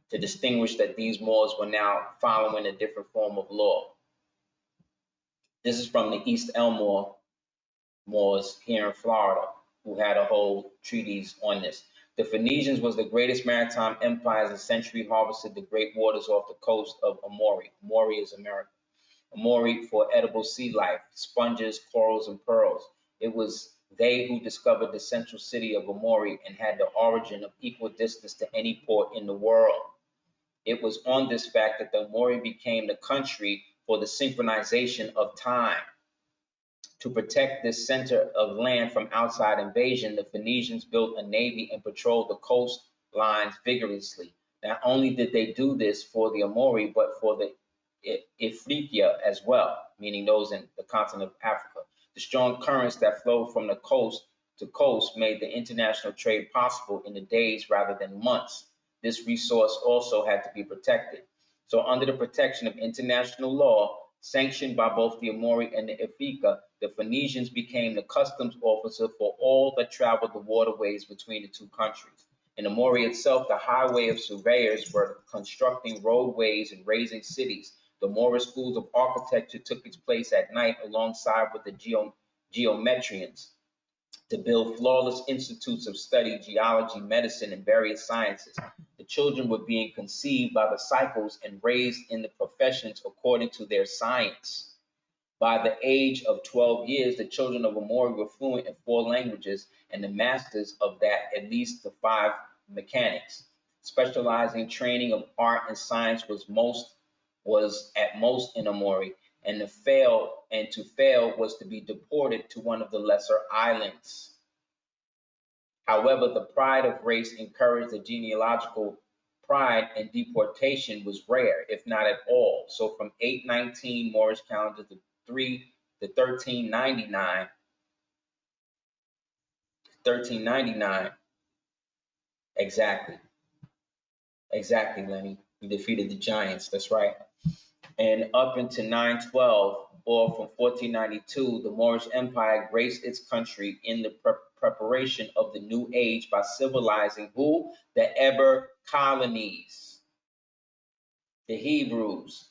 to distinguish that these Moors were now following a different form of law. This is from the East Elmore Moors here in Florida, who had a whole treatise on this. The Phoenicians was the greatest maritime empire as a century harvested the great waters off the coast of Amori. Amori is America. Amori for edible sea life, sponges, corals, and pearls. It was they who discovered the central city of Amori and had the origin of equal distance to any port in the world. It was on this fact that the Amori became the country for the synchronization of time. To protect this center of land from outside invasion, the Phoenicians built a navy and patrolled the coastlines vigorously. Not only did they do this for the Amori, but for the Ifriqiya as well, meaning those in the continent of Africa. The strong currents that flowed from the coast to coast made the international trade possible in the days rather than months. This resource also had to be protected. So under the protection of international law, sanctioned by both the Amori and the Ifriqiya, the Phoenicians became the customs officer for all that traveled the waterways between the two countries. In Amori itself, the highway of surveyors were constructing roadways and raising cities. The Moorish schools of architecture took its place at night alongside with the geometrians to build flawless institutes of study, geology, medicine, and various sciences. The children were being conceived by the cycles and raised in the professions according to their science. By the age of 12 years, the children of Amori were fluent in 4 languages, and the masters of that at least the 5 mechanics. Specializing training of art and science was at most in Amori, and to fail was to be deported to one of the lesser islands. However, the pride of race encouraged the genealogical pride, and deportation was rare, if not at all. So from 819 Moorish calendar to 1399, exactly, Lenny. We defeated the giants. That's right. And up into 912, or from 1492, the Moorish Empire graced its country in the preparation of the new age by civilizing who? The Eber colonies, the Hebrews.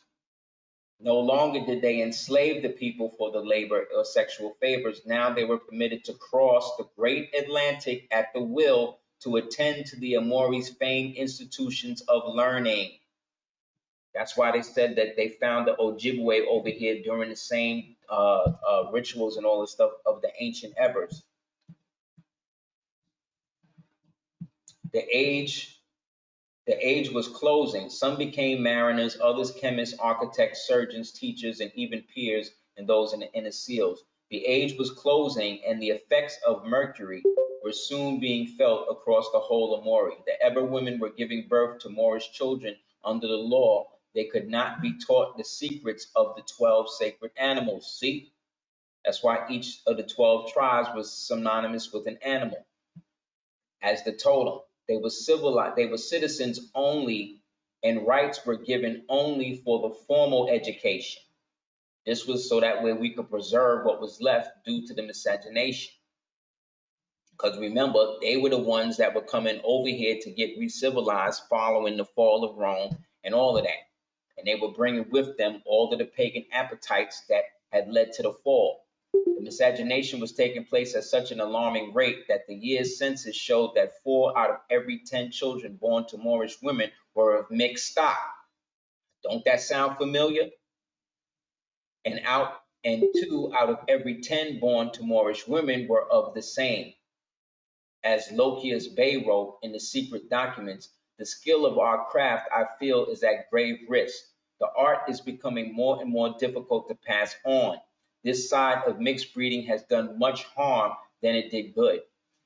No longer did they enslave the people for the labor or sexual favors. Now they were permitted to cross the great Atlantic at the will to attend to the Amori's famed institutions of learning. That's why they said that they found the Ojibwe over here during the same rituals and all the stuff of the ancient Ebers. The age was closing. Some became mariners, others chemists, architects, surgeons, teachers, and even peers, and those in the inner seals. The age was closing, and the effects of Mercury were soon being felt across the whole of Mori. The Eber women were giving birth to Moorish children under the law. They could not be taught the secrets of the 12 sacred animals. See? That's why each of the 12 tribes was synonymous with an animal as the totem. They were civilized, they were citizens only, and rights were given only for the formal education. This was so that way we could preserve what was left due to the miscegenation. Because remember, they were the ones that were coming over here to get re-civilized following the fall of Rome and all of that. And they were bringing with them all of the pagan appetites that had led to the fall. The miscegenation was taking place at such an alarming rate that the year's census showed that 4 out of every 10 children born to Moorish women were of mixed stock. Don't that sound familiar? And 2 out of every 10 born to Moorish women were of the same. As Lokius Bey wrote in the secret documents, the skill of our craft, I feel, is at grave risk. The art is becoming more and more difficult to pass on. This side of mixed breeding has done much harm than it did good.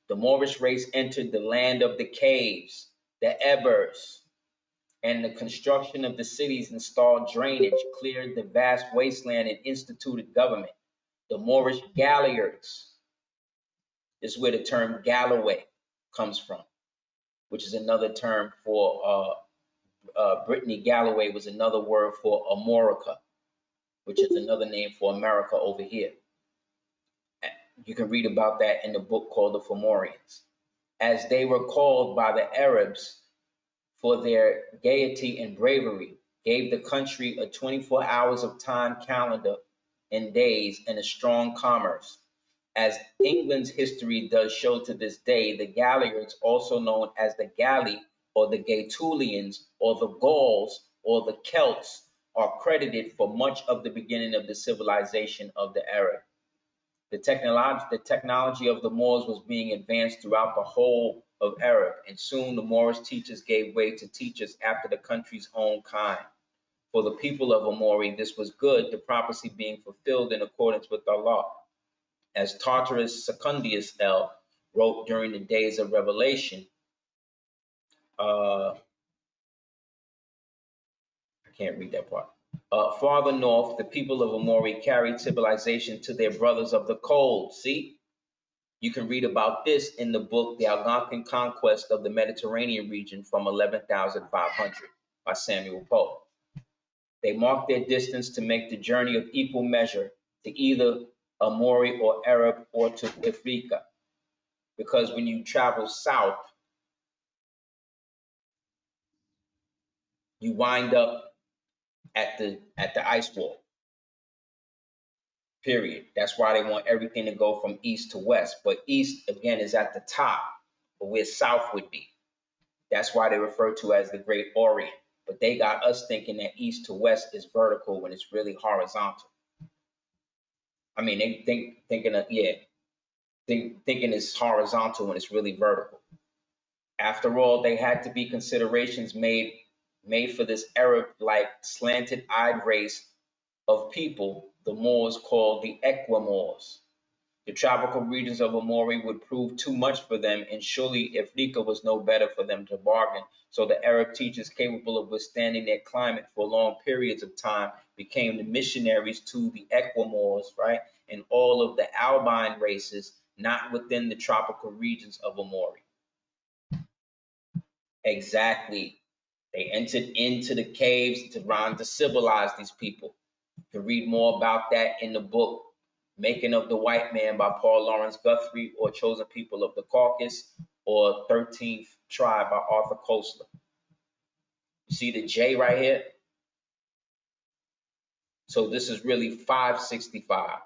The Moorish race entered the land of the caves, the Ebers, and the construction of the cities installed drainage, cleared the vast wasteland, and instituted government. The Moorish galliards is where the term Galloway comes from, which is another term for Brittany Galloway was another word for Amorica, which is another name for America over here. You can read about that in the book called the Fomorians. As they were called by the Arabs for their gaiety and bravery, gave the country a 24 hours of time calendar and days and a strong commerce. As England's history does show to this day, the Galliards, also known as the Galli or the Gaetulians or the Gauls or the Celts, are credited for much of the beginning of the civilization of the Arab. The technology of the Moors was being advanced throughout the whole of Arab, and soon the Moorish teachers gave way to teachers after the country's own kind. For the people of Amori, this was good, the prophecy being fulfilled in accordance with Allah. As Tartarus Secundius L. wrote during the days of Revelation, I can't read that part. Farther north, the people of Amori carried civilization to their brothers of the cold. See? You can read about this in the book, The Algonquin Conquest of the Mediterranean Region from 11,500 by Samuel Poe. They marked their distance to make the journey of equal measure to either Amori or Arab or to Africa. Because when you travel south, you wind up at the ice wall. Period. That's why they want everything to go from east to west. But east, again, is at the top, but where south would be. That's why they refer to as the Great Orient. But they got us thinking that east to west is vertical when it's really horizontal. I mean, they thinking it's horizontal when it's really vertical. After all, they had to be considerations made for this Arab-like slanted-eyed race of people, the Moors called the Equimoors. The tropical regions of Amori would prove too much for them, and surely Africa was no better for them to bargain. So the Arab teachers capable of withstanding their climate for long periods of time became the missionaries to the Equimoors, right? And all of the Albine races not within the tropical regions of Amori. Exactly. They entered into the caves to civilize these people. You can read more about that in the book Making of the White Man by Paul Lawrence Guthrie, or Chosen People of the Caucasus, or 13th Tribe by Arthur Koestler. You see the J right here? So this is really 565.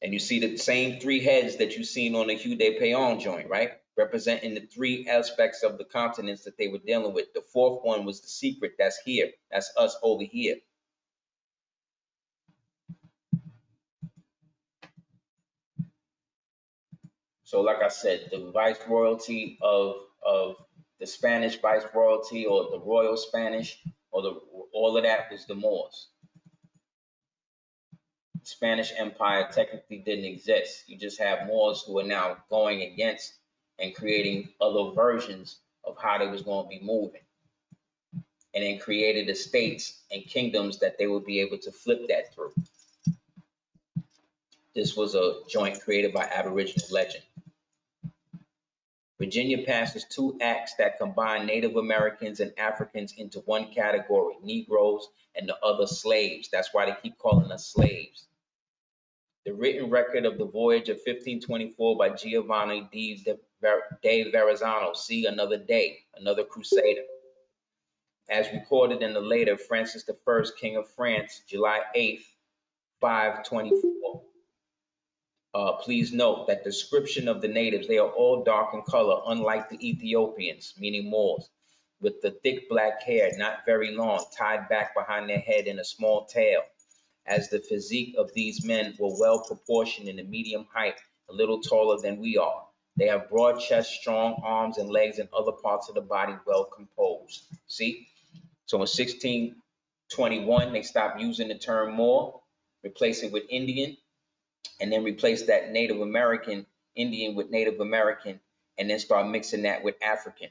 And you see the same 3 heads that you've seen on the Hugh de Payon joint, right? Representing the 3 aspects of the continents that they were dealing with. The 4th one was the secret. That's here. That's us over here. So like I said, the viceroyalty of the Spanish viceroyalty, or the royal Spanish, or all of that was the Moors. Spanish Empire technically didn't exist. You just have Moors who are now going against and creating other versions of how they was going to be moving, and then created the states and kingdoms that they would be able to flip that through. This was a joint created by Aboriginal legend. Virginia passes 2 acts that combine Native Americans and Africans into one category, Negroes and the other slaves. That's why they keep calling us slaves. The written record of the voyage of 1524 by Giovanni de Verrazano, see Another Day, Another Crusader. As recorded in the later Francis I, King of France, July 8th, 524. Please note that description of the natives, they are all dark in color, unlike the Ethiopians, meaning Moors, with the thick black hair, not very long, tied back behind their head in a small tail. As the physique of these men were well proportioned in the medium height, a little taller than we are. They have broad chests, strong arms and legs, and other parts of the body well composed. See? So in 1621, they stopped using the term Moor, replace it with Indian, and then replace that Native American, Indian with Native American, and then start mixing that with African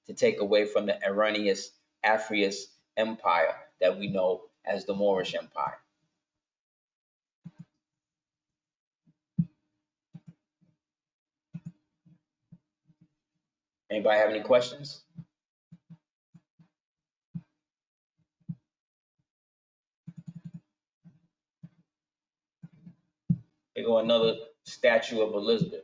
to take away from the Aryanius Afrius Empire that we know as the Moorish Empire. Anybody have any questions? Here go another statue of Elizabeth.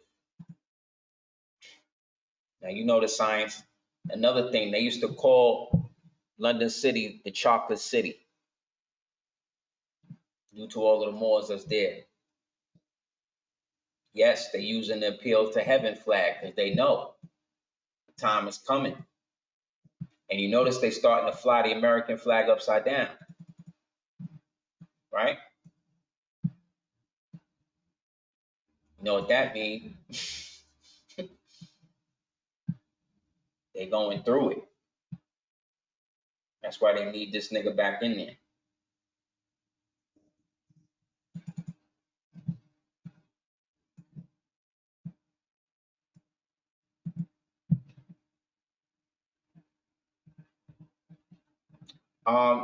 Now you know the science. Another thing, they used to call London City the Chocolate City due to all of the Moors that's there. Yes, they're using the Appeal to Heaven flag because they know the time is coming. And you notice they starting to fly the American flag upside down, right? You know what that means? They're going through it. That's why they need this nigga back in there.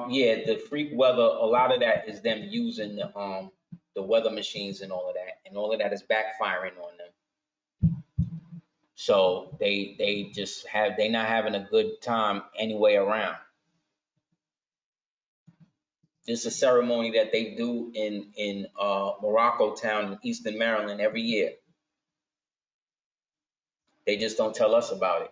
Yeah, the freak weather, a lot of that is them using the weather machines and all of that is backfiring on them. So they just have, they not having a good time anyway around. This is a ceremony that they do in Morocco town in Eastern Maryland every year. They just don't tell us about it.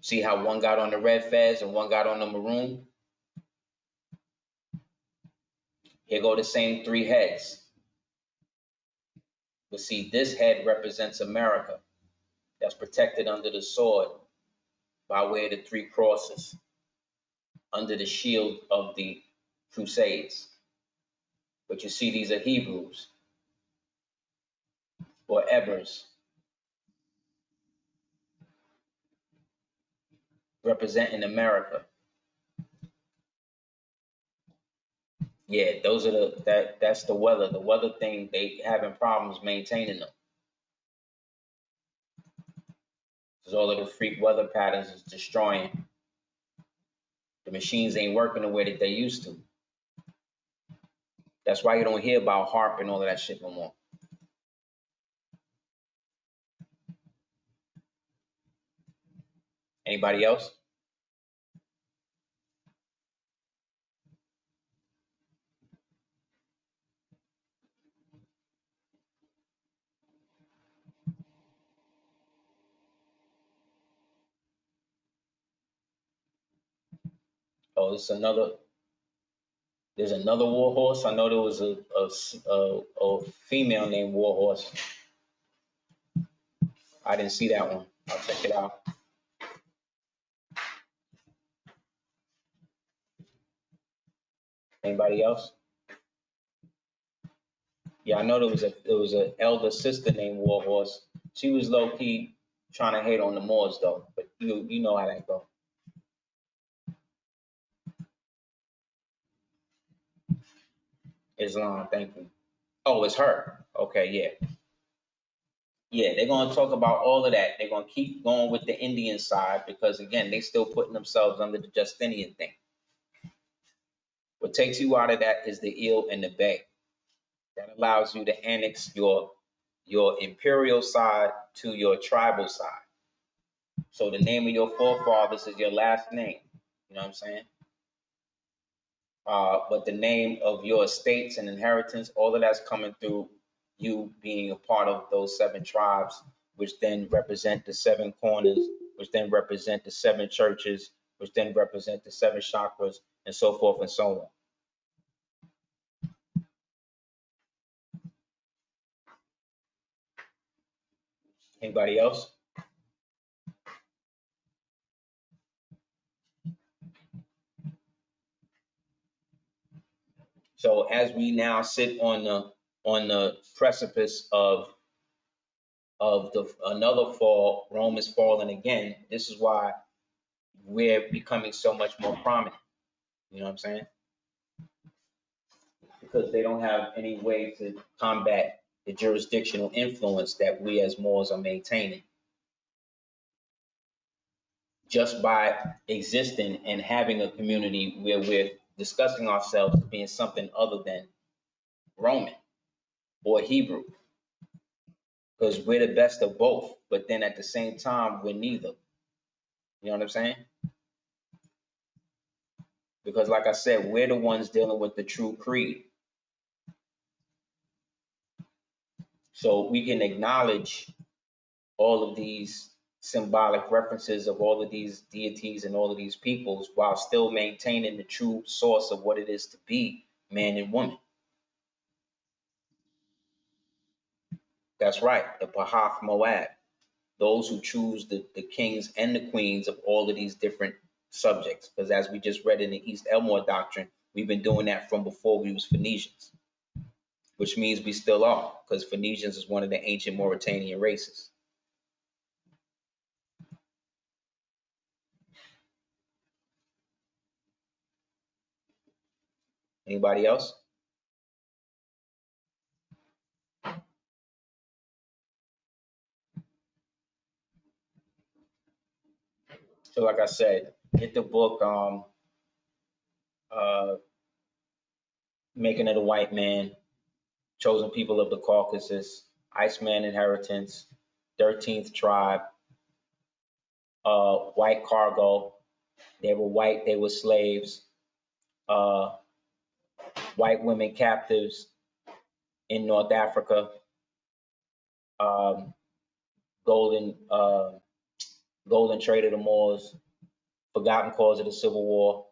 See how one got on the red fez and one got on the maroon? Here go the same 3 heads. But see, this head represents America. That's protected under the sword by way of the 3 crosses, under the shield of the Crusades. But you see, these are Hebrews or Ebers, representing America. Yeah, those are that's the weather. The weather thing, they having problems maintaining them. Because all of the freak weather patterns is destroying. The machines ain't working the way that they used to. That's why you don't hear about HARP and all of that shit no more. Anybody else? Oh, there's another war horse. I know there was a female named War Horse. I didn't see that one. I'll check it out. Anybody else? Yeah, I know there was an elder sister named War Horse. She was low key trying to hate on the Moors though, but you know how that go. Islam, thank you. Oh, it's her. Okay, yeah. Yeah, they're going to talk about all of that. They're going to keep going with the Indian side because, again, they still putting themselves under the Justinian thing. What takes you out of that is the ill and the bay. That allows you to annex your imperial side to your tribal side. So the name of your forefathers is your last name. You know what I'm saying? But the name of your estates and inheritance, all of that's coming through you being a part of those seven tribes, which then represent the seven corners, which then represent the seven churches, which then represent the seven chakras, and so forth and so on. Anybody else? So as we now sit on the precipice of the another fall, Rome is falling again. This is why we're becoming so much more prominent. You know what I'm saying? Because they don't have any way to combat the jurisdictional influence that we as Moors are maintaining. Just by existing and having a community where we're discussing ourselves as being something other than Roman or Hebrew, because we're the best of both, but then at the same time, we're neither. You know what I'm saying? Because, like I said, we're the ones dealing with the true creed. So we can acknowledge all of these symbolic references of all of these deities and all of these peoples while still maintaining the true source of what it is to be man and woman. That's right, the Pahath Moab, those who choose the kings and the queens of all of these different subjects. Because as we just read in the East Elmore doctrine, we've been doing that from before we was Phoenicians, which means we still are, because Phoenicians is one of the ancient Mauritanian races. Anybody else? So like I said, get the book uh, Making It a White Man, Chosen People of the Caucasus, Iceman Inheritance, 13th Tribe, White Cargo. They were white, they were slaves, uh, white women captives in North Africa, um, golden golden trade of the Moors, forgotten cause of the Civil War.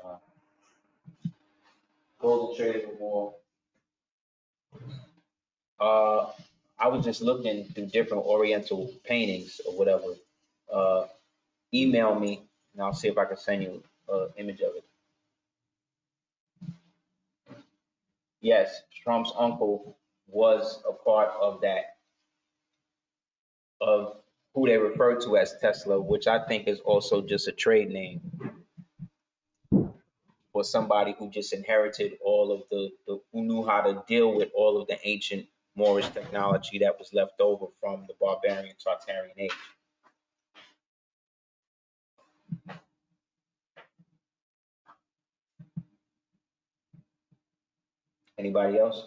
Uh, golden trade of the Moor. Uh, I was just looking through different Oriental paintings or whatever. Uh, Email me and I'll see if I can send you an image of it. Yes, Trump's uncle was a part of that, of who they refer to as Tesla, which I think is also just a trade name for somebody who just inherited all of who knew how to deal with all of the ancient Moorish technology that was left over from the barbarian Tartarian age. Anybody else?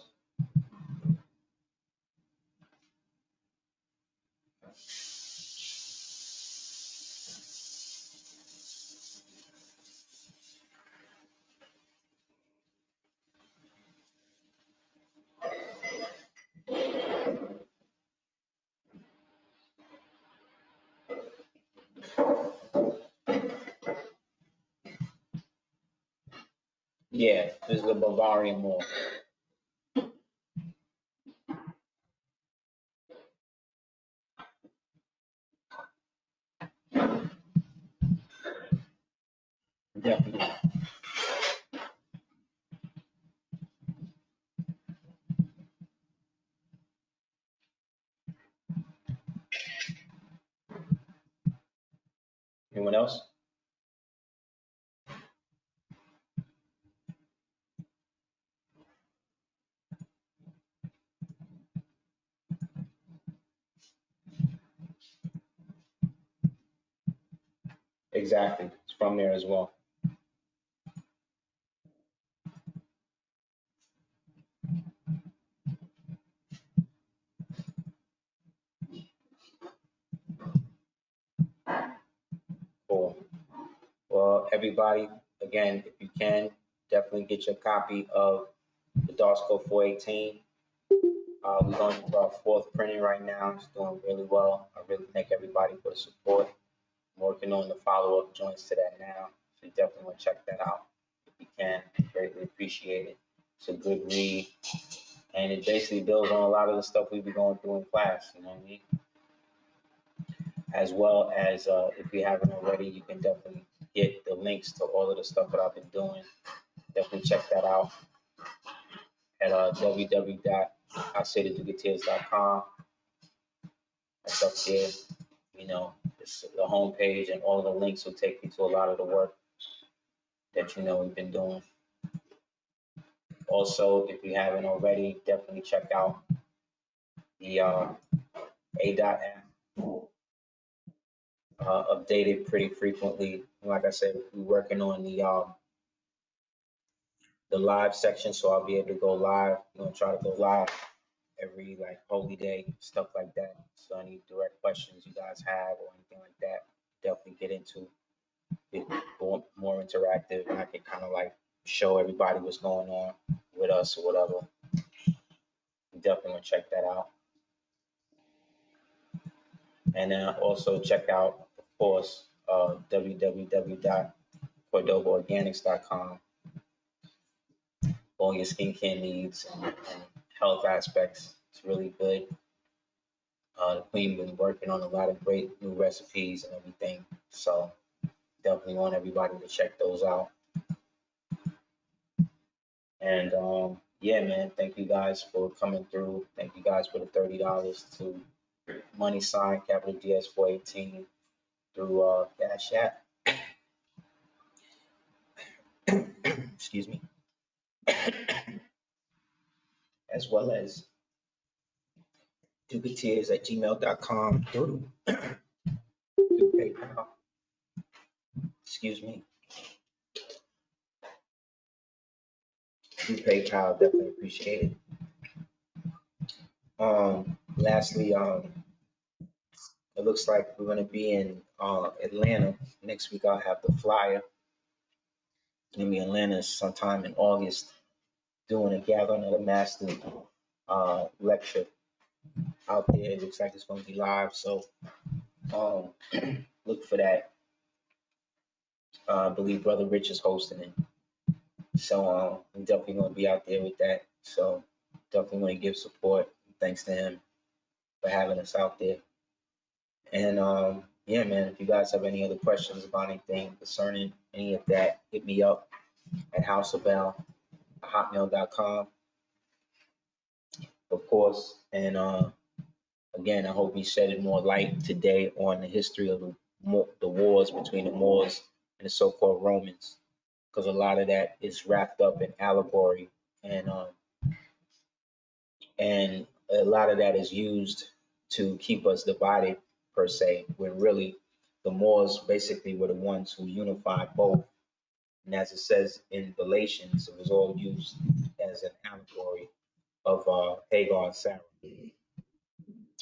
Yeah, this is the Bavarian Moor. Definitely. Anyone else? Exactly. It's from there as well. Cool. Well, everybody, again, if you can, definitely get your copy of the DOSCO 418. We're going through our fourth printing right now. It's doing really well. I really thank everybody for the support. I'm working on the follow-up joints to that now. So you definitely want to check that out if you can. Greatly appreciate it. It's a good read. And it basically builds on a lot of the stuff we've been going through in class, you know what I mean? As well as if you haven't already, you can definitely get the links to all of the stuff that I've been doing. Definitely check that out at www.aseerthedugateers.com. That's up there. You know, it's the homepage, and all of the links will take you to a lot of the work that we've been doing. Also, if you haven't already, definitely check out the ADOT app. Updated pretty frequently. Like I said, we're working on the live section, so I'll be able to go live. I'm gonna try to go live every holy day, stuff like that. So any direct questions you guys have or anything like that, definitely get into it more interactive, and I can kind of show everybody what's going on with us or whatever. You definitely want to check that out. And then also check out, of course, www.cordobaorganics.com. All your skincare needs and health aspects. It's really good. The queen been working on a lot of great new recipes and everything. So definitely want everybody to check those out. And yeah, man, thank you guys for coming through. Thank you guys for the $30 to money sign capital DS 418 through Cash App. Excuse me. As well as dugateers@gmail.com through PayPal. Excuse me. Through PayPal, definitely appreciate it. Lastly, it looks like we're going to be in Atlanta next week. I'll have the flyer. Gonna be in Atlanta sometime in August, doing a gathering of the master lecture out there. It looks like it's going to be live, so look for that. I believe Brother Rich is hosting it, so I'm definitely going to be out there with that. So definitely want to give support. Thanks to him for having us out there. And yeah, man, if you guys have any other questions about anything concerning any of that, hit me up at houseofbell@hotmail.com, of course. And again, I hope we shedded more light today on the history of the wars between the Moors and the so-called Romans, because a lot of that is wrapped up in allegory, and a lot of that is used to keep us divided per se, when really the Moors basically were the ones who unified both. And as it says in Galatians, it was all used as an allegory of Hagar and Sarah,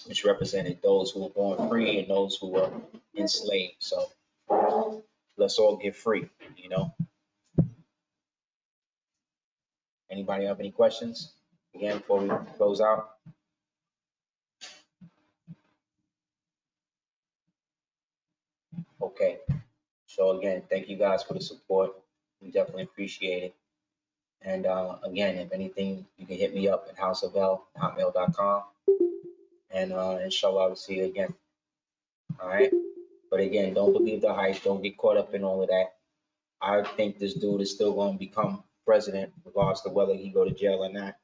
which represented those who were born free and those who were enslaved. So let's all get free, you know. Anybody have any questions? Again, before we close out. Okay. So again, thank you guys for the support. We definitely appreciate it. And again, if anything, you can hit me up at houseofbell@hotmail.com. And inshallah, I'll see you again. All right. But again, don't believe the hype. Don't get caught up in all of that. I think this dude is still going to become president, regardless to whether he go to jail or not.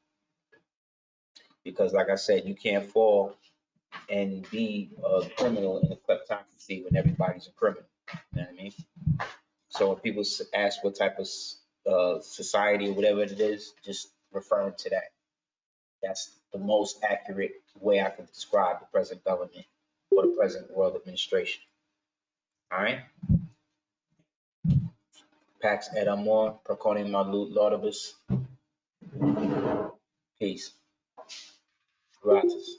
Because like I said, you can't fall and be a criminal in a kleptocracy when everybody's a criminal. You know So when people ask what type of society or whatever it is, just referring to that. That's the most accurate way I can describe the present government or the present world administration. All right. Pax et amor, proconem malut laudibus. Peace. Gratis.